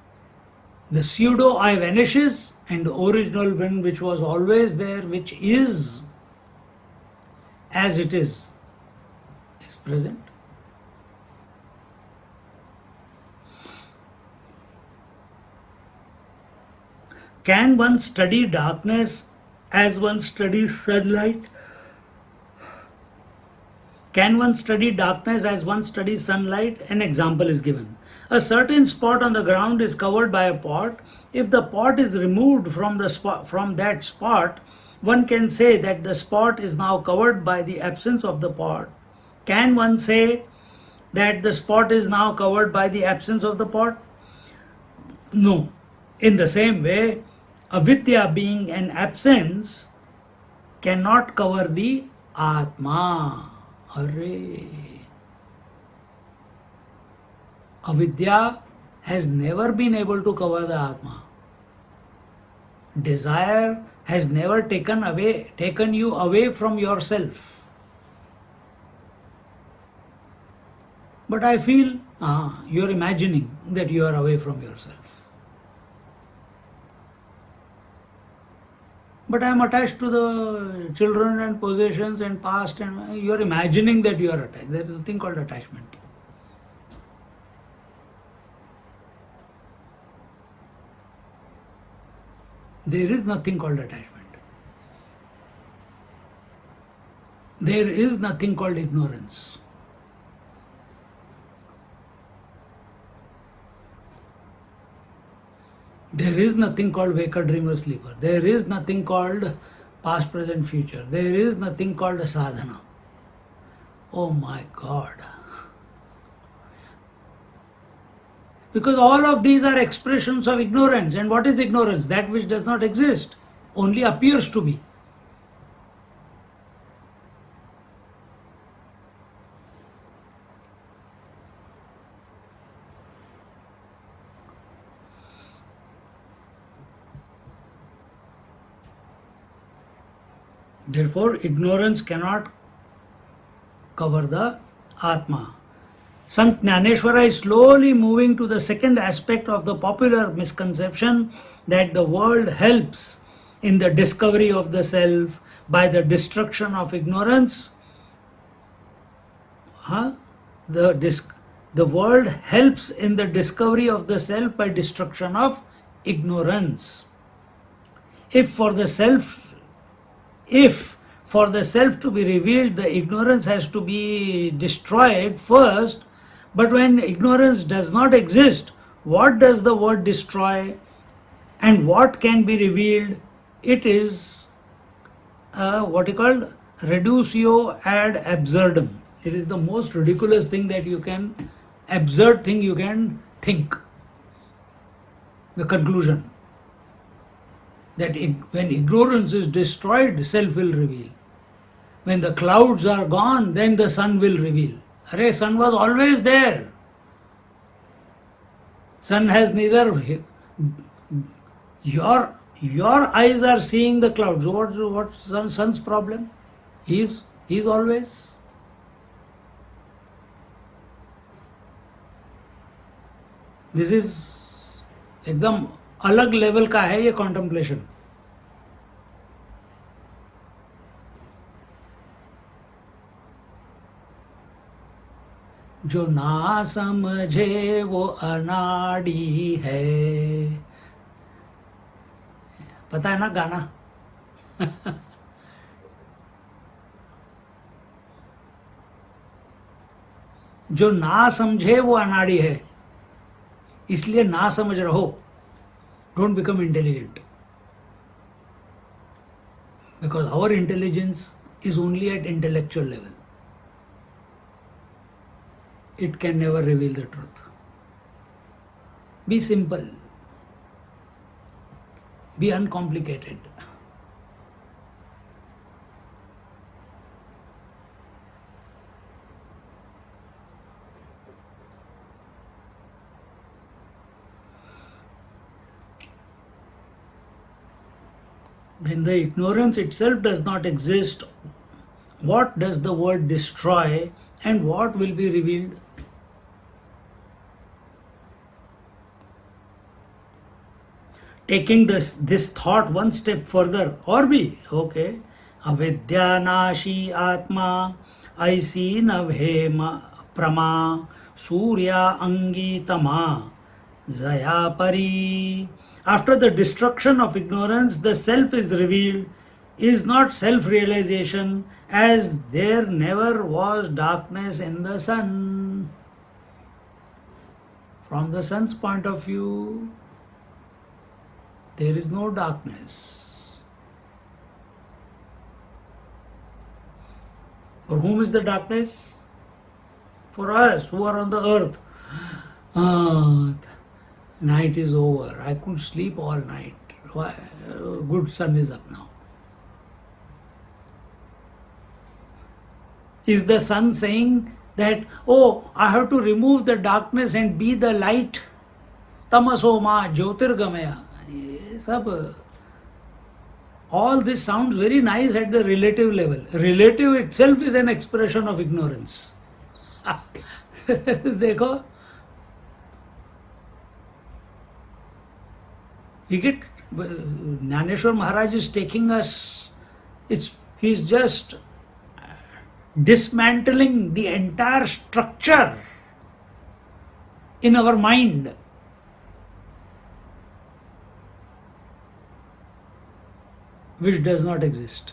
the pseudo I vanishes and the original one which was always there, which is as it is present. Can one study darkness as one studies sunlight? Can one study darkness as one studies sunlight? An example is given. A certain spot on the ground is covered by a pot. If the pot is removed from that spot, one can say that the spot is now covered by the absence of the pot. Can one say that the spot is now covered by the absence of the pot? No. In the same way, avidya being an absence cannot cover the Atma. Hooray! Avidya has never been able to cover the Atma. Desire has never taken you away from yourself. But I feel, you're imagining that you are away from yourself. But I am attached to the children and possessions and past, and you are imagining that you are attached. There is a thing called attachment. There is nothing called attachment. There is nothing called ignorance. There is nothing called waker, dreamer, sleeper. There is nothing called past, present, future. There is nothing called sadhana. Oh my God. Because all of these are expressions of ignorance. And what is ignorance? That which does not exist, only appears to be. Therefore, ignorance cannot cover the Atma. Sant Jnaneshwara is slowly moving to the second aspect of the popular misconception that the world helps in the discovery of the self by the destruction of ignorance. The world helps in the discovery of the self by destruction of ignorance. If for the self to be revealed, the ignorance has to be destroyed first. But when ignorance does not exist, what does the word destroy and what can be revealed? It is what you call reductio ad absurdum. It is the most ridiculous thing that you can, absurd thing you can think. The conclusion that when ignorance is destroyed, self will reveal. When the clouds are gone, then the sun will reveal. Arey, sun was always there. Sun has neither, your eyes are seeing the clouds. What's sun's problem? He's always. This is एकदम अलग level का है ये contemplation. जो ना समझे वो अनाड़ी है. पता है ना गाना? जो ना समझे वो अनाड़ी है, इसलिए ना समझ रहो. Don't become intelligent, because our intelligence is only at intellectual level. It can never reveal the truth. Be simple. Be uncomplicated. When the ignorance itself does not exist, what does the word destroy and what will be revealed? Taking this thought one step further, or be okay, avidya nashi atma aisi navhe prama surya angitama zaya pari. After the destruction of ignorance, the self is revealed, is not self-realization, as there never was darkness in the sun. From the sun's point of view, there is no darkness. For whom is the darkness? For us who are on the earth. Night is over. I couldn't sleep all night. Why? Good, sun is up now. Is the sun saying that, oh, I have to remove the darkness and be the light? Tamaso ma jyotirgamaya. All this sounds very nice at the relative level. Relative itself is an expression of ignorance. देखो, we get Jnaneshwar Maharaj is taking us. He's just dismantling the entire structure in our mind. Which does not exist.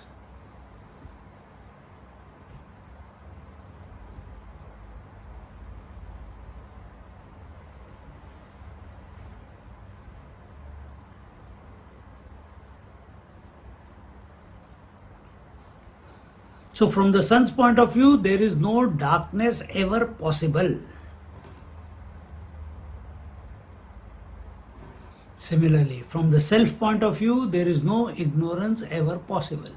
So from the sun's point of view, there is no darkness ever possible. Similarly, from the self point of view, there is no ignorance ever possible.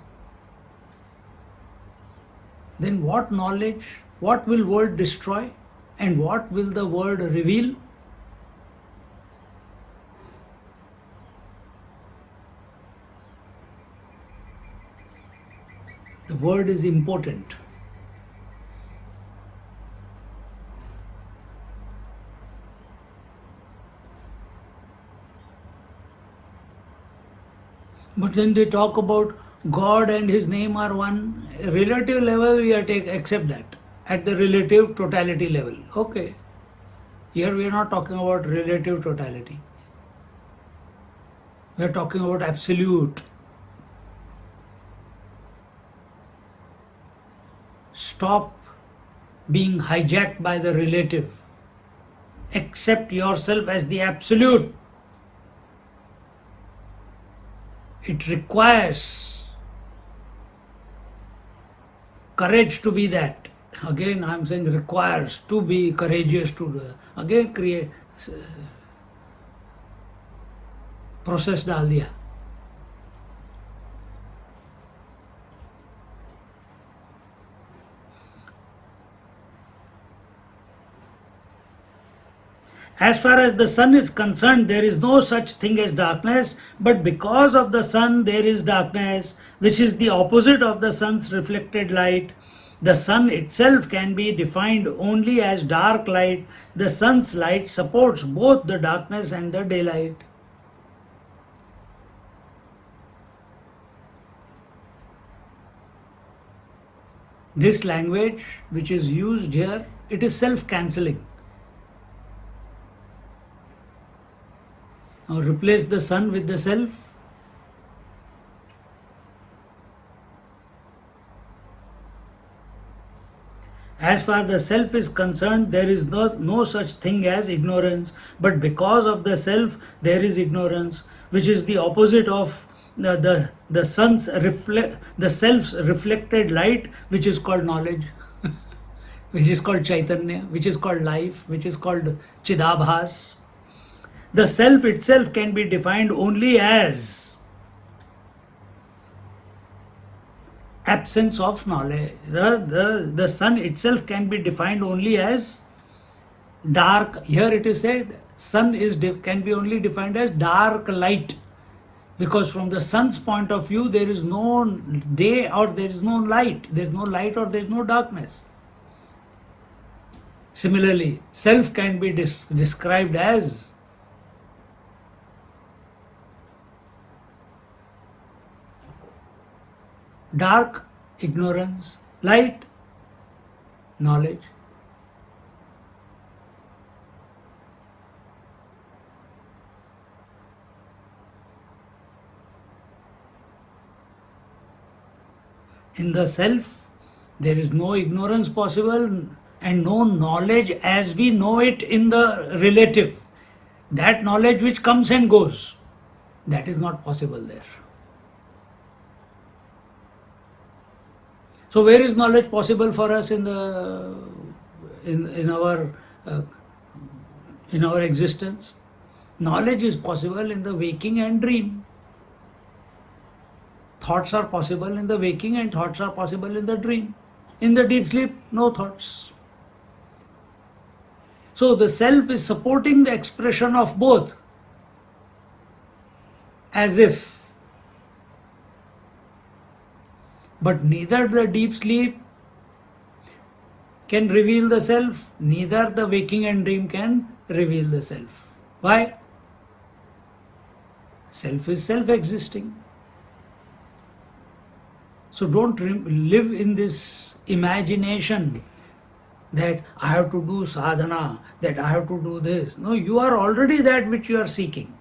Then what knowledge, what will word destroy and what will the word reveal? The word is important. But then they talk about God and His name are one. Relative level, we are accept that. At the relative totality level. Okay. Here we are not talking about relative totality. We are talking about absolute. Stop being hijacked by the relative. Accept yourself as the absolute. It requires courage to be that. Again, I am saying requires to be courageous to do. Again, create process डाल दिया. As far as the sun is concerned, there is no such thing as darkness, but because of the sun there is darkness, which is the opposite of the sun's reflected light. The sun itself can be defined only as dark light. The sun's light supports both the darkness and the daylight. This language which is used here, it is self-cancelling. Now replace the sun with the self. As far as the self is concerned, there is no such thing as ignorance, but because of the self, there is ignorance, which is the opposite of the sun's reflect, the self's reflected light, which is called knowledge, which is called Chaitanya, which is called life, which is called Chidabhas. The self itself can be defined only as absence of knowledge. The sun itself can be defined only as dark. Here it is said, sun can be only defined as dark light. Because from the sun's point of view, there is no day or there is no light. There is no light or there is no darkness. Similarly, self can be described as dark, ignorance, light, knowledge. In the self, there is no ignorance possible and no knowledge as we know it in the relative. That knowledge which comes and goes, that is not possible there. So where is knowledge possible for us in our existence? Knowledge is possible in the waking and dream. Thoughts are possible in the waking and thoughts are possible in the dream. In the deep sleep, no thoughts. So the self is supporting the expression of both, as if. But neither the deep sleep can reveal the self, neither the waking and dream can reveal the self. Why? Self is self-existing. So don't live in this imagination that I have to do sadhana, that I have to do this. No, you are already that which you are seeking.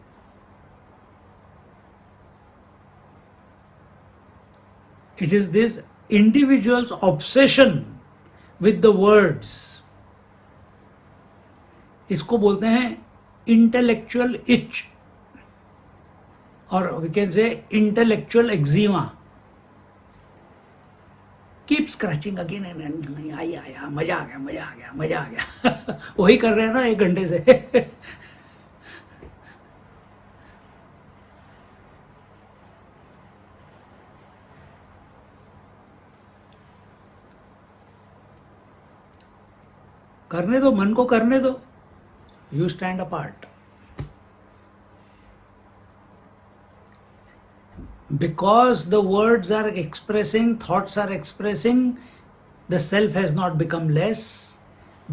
It is this individual's obsession with the words. इसको बोलते हैं intellectual itch, or we can say intellectual eczema. Keep scratching again and नहीं आया मजा आ गया वही कर रहे हैं ना 1 घंटे से. करने दो, मन को करने दो. You stand apart. Because the words are expressing, thoughts are expressing, the self has not become less.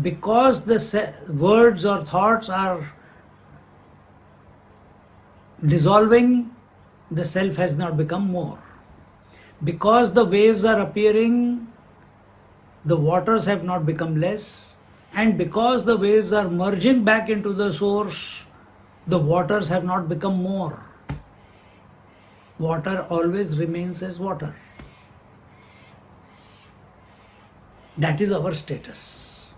Because the words or thoughts are dissolving, the self has not become more. Because the waves are appearing, the waters have not become less. And because the waves are merging back into the source, the waters have not become more. Water always remains as water. That is our status.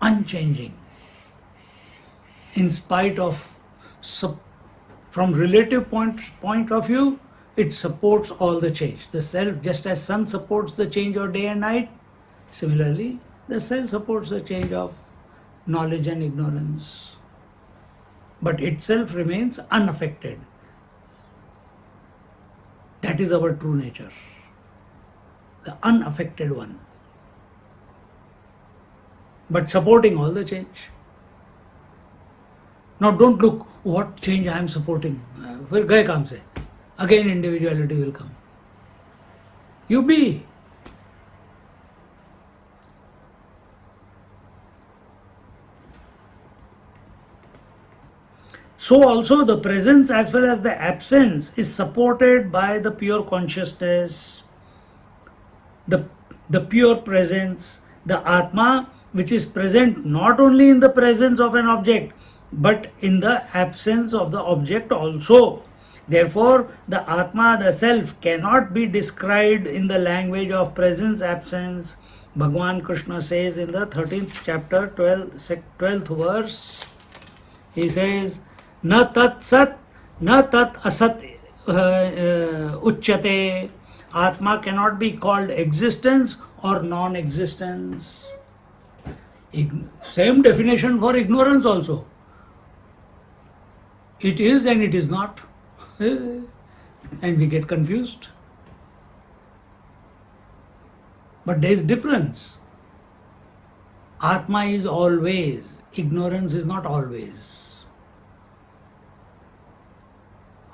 Unchanging. In spite of, from relative point of view, it supports all the change. The self, just as sun supports the change of day and night, similarly, the self supports the change of knowledge and ignorance. But itself remains unaffected. That is our true nature, the unaffected one, but supporting all the change. Now don't look what change I am supporting. फिर गए काम से. Again individuality will come. You be. So also the presence as well as the absence is supported by the pure consciousness, the pure presence, the Atma, which is present not only in the presence of an object, but in the absence of the object also. Therefore, the Atma, the self, cannot be described in the language of presence, absence. Bhagavan Krishna says in the 13th chapter, 12th verse, he says, न तत् सत न तत् असत uchyate. Atma cannot be called existence or non-existence. Same definition for ignorance also. It is and it is not. And we get confused. But there is difference. Atma is always, ignorance is not always.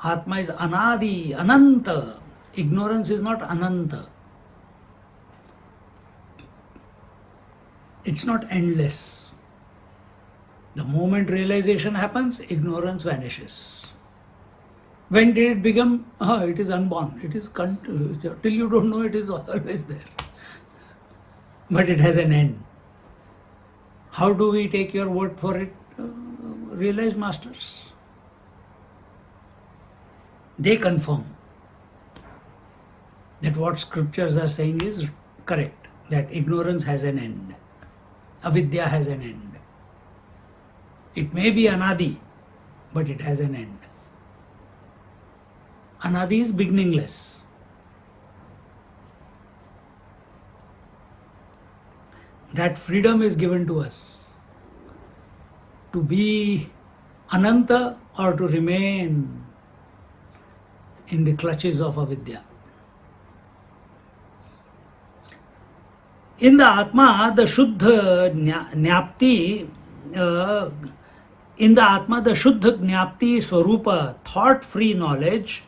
Atma is anadi, ananta. Ignorance is not ananta. It's not endless. The moment realization happens, ignorance vanishes. When did it become? It is unborn. It is till you don't know, it is always there. But it has an end. How do we take your word for it? Realized masters. They confirm that what scriptures are saying is correct, that ignorance has an end. Avidya has an end. It may be anadi, but it has an end. Anadi is beginningless. That freedom is given to us to be ananta or to remain in the clutches of avidya. In the Atma, the Shuddha Jnapti, in the Atma, the Shuddha Jnapti Swarupa, thought-free knowledge,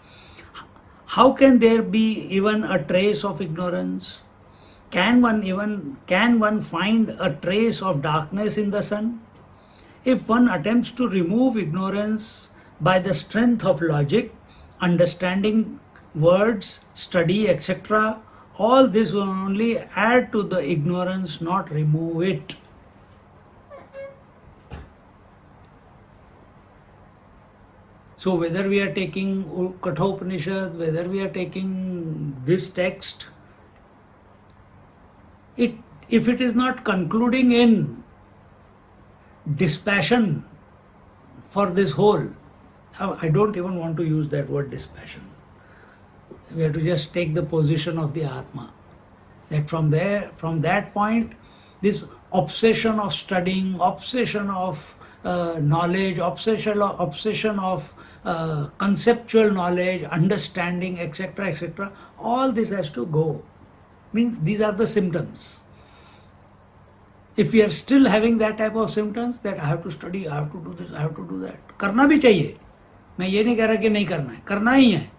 how can there be even a trace of ignorance? Can one find a trace of darkness in the sun? If one attempts to remove ignorance by the strength of logic, understanding words, study, etc., all this will only add to the ignorance, not remove it. So whether we are taking Kathopanishad, whether we are taking this text, if it is not concluding in dispassion for this whole, I don't even want to use that word dispassion. We have to just take the position of the Atma. That from that point, this obsession of studying, obsession of knowledge, obsession of conceptual knowledge, understanding, etc., etc., all this has to go. Means these are the symptoms. If we are still having that type of symptoms, that I have to study, I have to do this, I have to do that, करना भी चाहिए. मैं ये नहीं कह रहा कि नहीं करना है, करना ही है.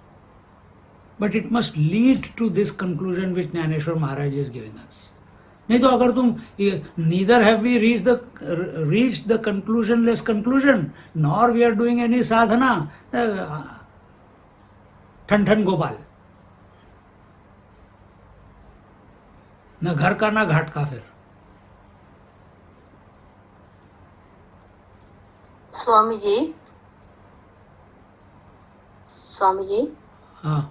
But it must lead to this conclusion which Jnaneshwar Maharaj is giving us. नहीं तो अगर तुम neither have we reached the conclusionless conclusion, nor we are doing any sadhana, ठन ठन गोपाल, न घर का ना घाट का. फिर Swamiji, हाँ,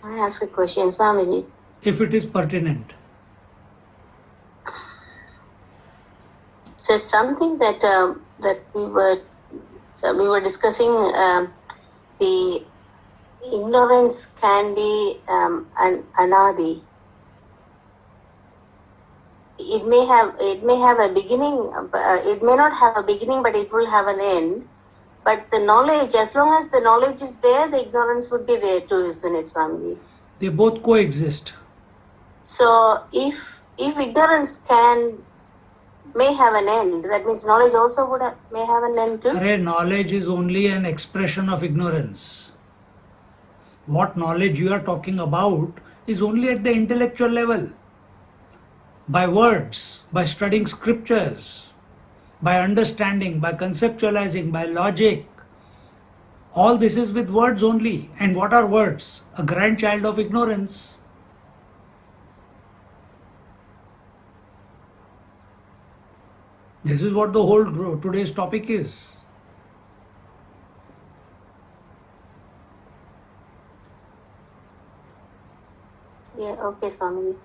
can I ask a question, Swamiji? if it is pertinent. So something that we were discussing, the ignorance can be an anadi. It may have a beginning. It may not have a beginning, but it will have an end. But the knowledge, as long as the knowledge is there, the ignorance would be there too, isn't it, Swamiji? They both coexist. So if ignorance may have an end, that means knowledge also may have an end too. Knowledge is only an expression of ignorance. What knowledge you are talking about is only at the intellectual level. By words, by studying scriptures, by understanding, by conceptualizing, by logic. All this is with words only. And what are words? A grandchild of ignorance. This is what the whole today's topic is. Yeah, okay, Swami.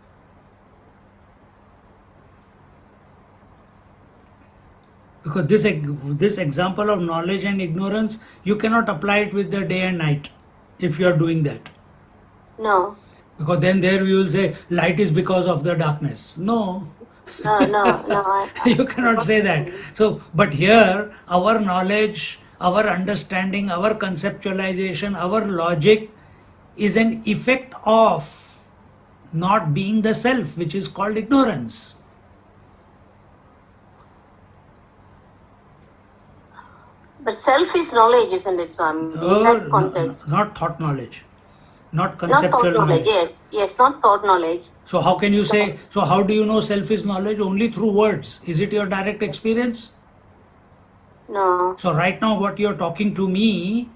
Because this example of knowledge and ignorance, you cannot apply it with the day and night. if you are doing that. No. Because then there we will say light is because of the darkness. No. No. You cannot say that. So, but here our knowledge, our understanding, our conceptualization, our logic is an effect of not being the self, which is called ignorance. But self is knowledge, isn't it, Swami? In that context. Not thought knowledge, not Not conceptual thought knowledge, yes, not thought knowledge. So how can you say, so how do you know self is knowledge? Only through words. Is it your direct experience? No. So right now what you're talking to me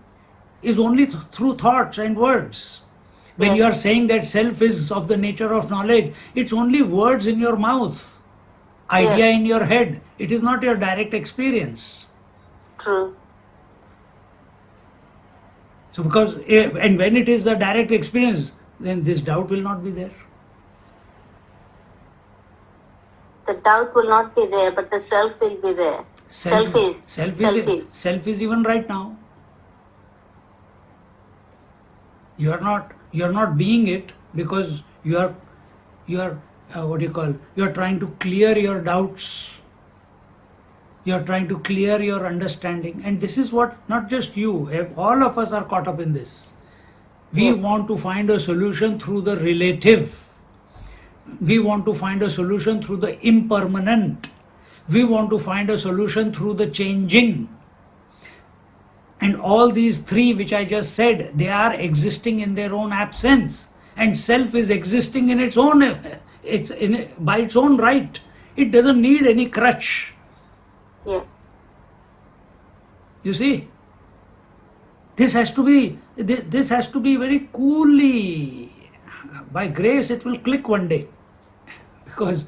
is only through thoughts and words. When you are saying that self is of the nature of knowledge, it's only words in your mouth, idea in your head. It is not your direct experience. True. So because, and when it is the direct experience, then this doubt will not be there. The doubt will not be there, but the self will be there. Self is even right now. You are not being it because you are what do you call? You are trying to clear your doubts. You are trying to clear your understanding, and this is what not just you, all of us are caught up in this. We want to find a solution through the relative. We want to find a solution through the impermanent. We want to find a solution through the changing. And all these three which I just said, they are existing in their own absence. And self is existing in its own, by its own right. It doesn't need any crutch. Yeah. You see, this has to be very coolly. By grace, it will click one day. Because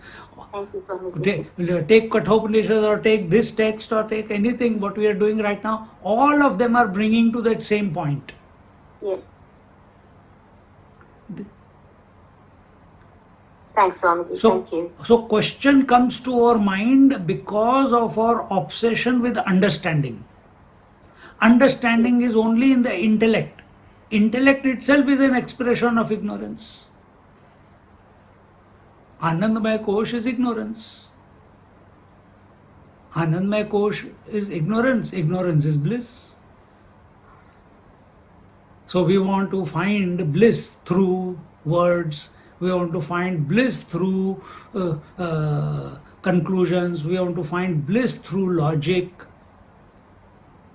take Kathopanishad or take this text or take anything what we are doing right now, all of them are bringing to that same point. Yeah. Thanks, Swamiji. Thank you. So question comes to our mind because of our obsession with understanding. Understanding is only in the intellect. Intellect itself is an expression of ignorance. Anandamaya Kosh is ignorance. Anandamaya Kosh is ignorance. Ignorance is bliss. So we want to find bliss through words. We want to find bliss through conclusions. We want to find bliss through logic.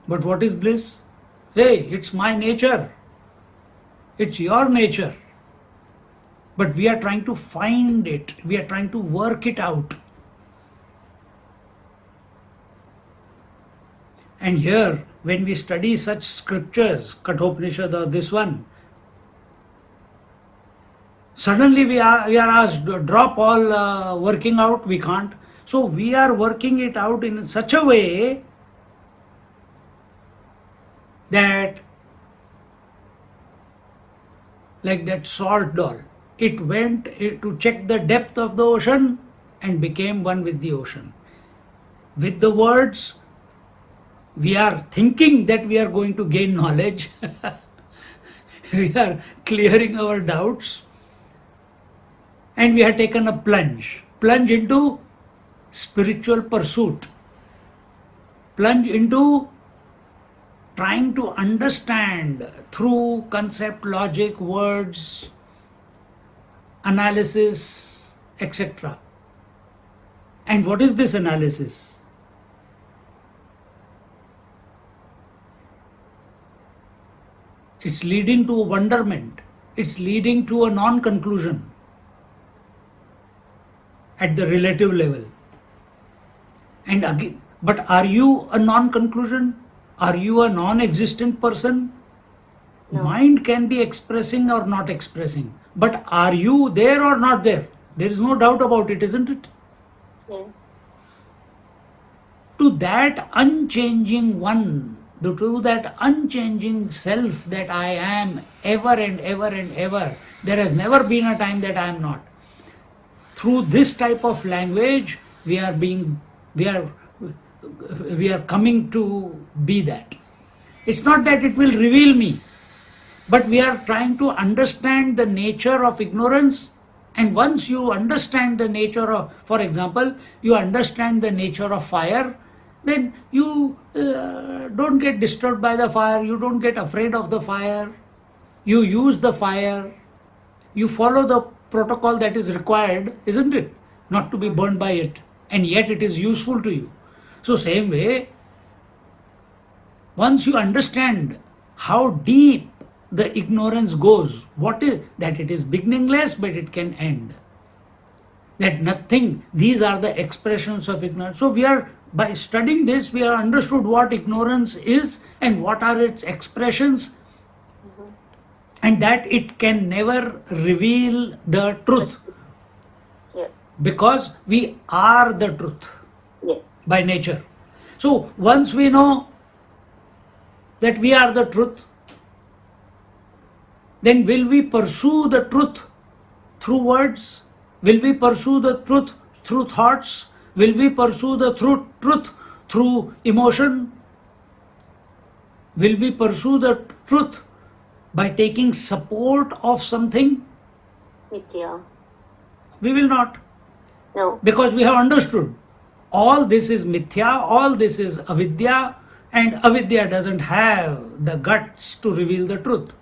But what is bliss? Hey, it's my nature. It's your nature. But we are trying to find it. We are trying to work it out. And here, when we study such scriptures, Kathopanishad or this one, suddenly we are asked, drop all working out. We can't. So we are working it out in such a way that, like that salt doll, it went to check the depth of the ocean and became one with the ocean. With the words, we are thinking that we are going to gain knowledge. We are clearing our doubts. And we have taken a plunge into spiritual pursuit, plunge into trying to understand through concept, logic, words, analysis, etc. And what is this analysis? It's leading to a wonderment. It's leading to a non-conclusion at the relative level. And again, but are you a non-conclusion? Are you a non-existent person? No. Mind can be expressing or not expressing. But are you there or not there? There is no doubt about it, isn't it? Yeah. To that unchanging one, to that unchanging self that I am ever and ever and ever, there has never been a time that I am not. Through this type of language, we are coming to be that. It's not that it will reveal me. But we are trying to understand the nature of ignorance. And once you understand the nature of, for example, you understand the nature of fire, then you don't get disturbed by the fire, you don't get afraid of the fire, you use the fire, you follow the protocol that is required, isn't it? Not to be burned by it, and yet it is useful to you. So, same way, once you understand how deep the ignorance goes, what is that? It is beginningless, but it can end. That nothing, these are the expressions of ignorance. So we are, by studying this, we have understood what ignorance is and what are its expressions, and that it can never reveal the truth. Yeah. Because we are the truth. Yeah. By nature. So once we know that we are the truth, then will we pursue the truth through words? Will we pursue the truth through thoughts? Will we pursue the truth through emotion? Will we pursue the truth by taking support of something? Mithya. We will not. No. Because we have understood all this is mithya, all this is avidya, and avidya doesn't have the guts to reveal the truth.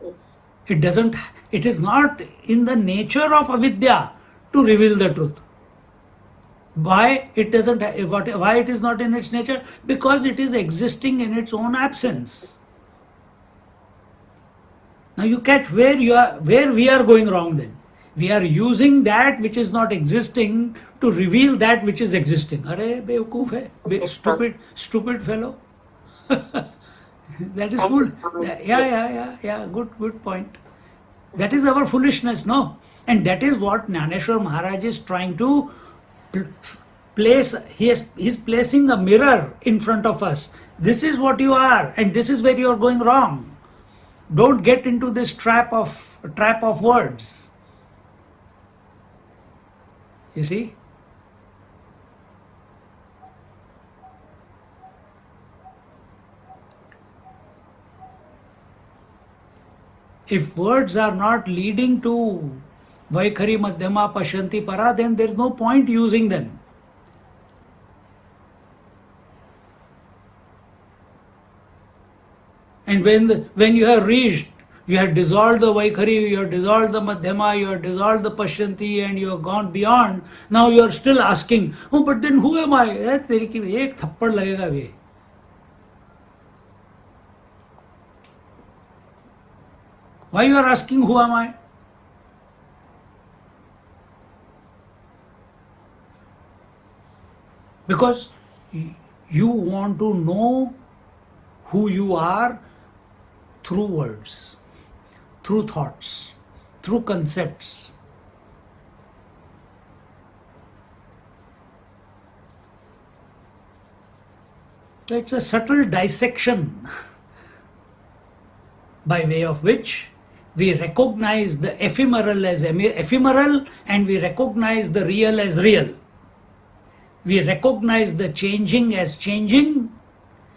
Yes. It doesn't, it is not in the nature of avidya to reveal the truth. Why it doesn't, why it is not in its nature? Because it is existing in its own absence. Now you catch where we are going wrong then. We are using that which is not existing to reveal that which is existing. Arey bewkoof hai, stupid fellow. That is fool. Yeah. Good point. That is our foolishness, no? And that is what Jnaneshwar Maharaj is trying to place. He is placing a mirror in front of us. This is what you are, and this is where you are going wrong. Don't get into this trap of words. You see? If words are not leading to Vaikhari Madhyama Pashyanti Para, then there is no point using them. And when you have reached, you have dissolved the Vaikhari, you have dissolved the Madhyama, you have dissolved the Pashyanti, and you have gone beyond, now you are still asking, oh, but then who am I? That's ek thappad lagega bhe. Why you are asking who am I? Because you want to know who you are through words, through thoughts, through concepts. It's a subtle dissection by way of which we recognize the ephemeral as ephemeral and we recognize the real as real. We recognize the changing as changing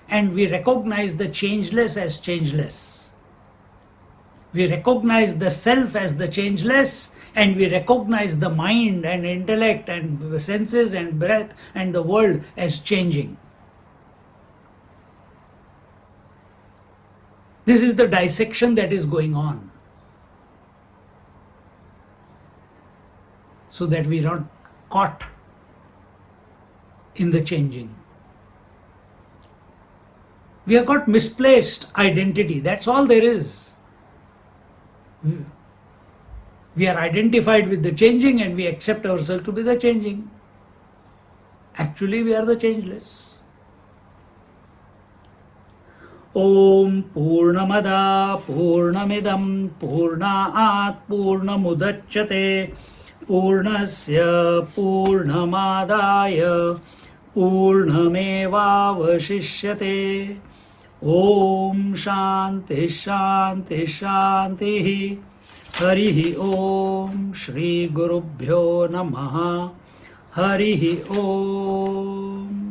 and we recognize the changeless as changeless. We recognize the self as the changeless and we recognize the mind and intellect and senses and breath and the world as changing. This is the dissection that is going on. So that we are not caught in the changing. We have got misplaced identity. That's all there is. We are identified with the changing and we accept ourselves to be the changing. Actually, we are the changeless. Om Purnamada Purnamidam Purnaat Purnamudachyate Purnasya Purnamadaya Purnamevavashishyate. Om Shanti Shanti Shanti. Harihi Om Shri Gurubhyo Namaha. Harihi Om.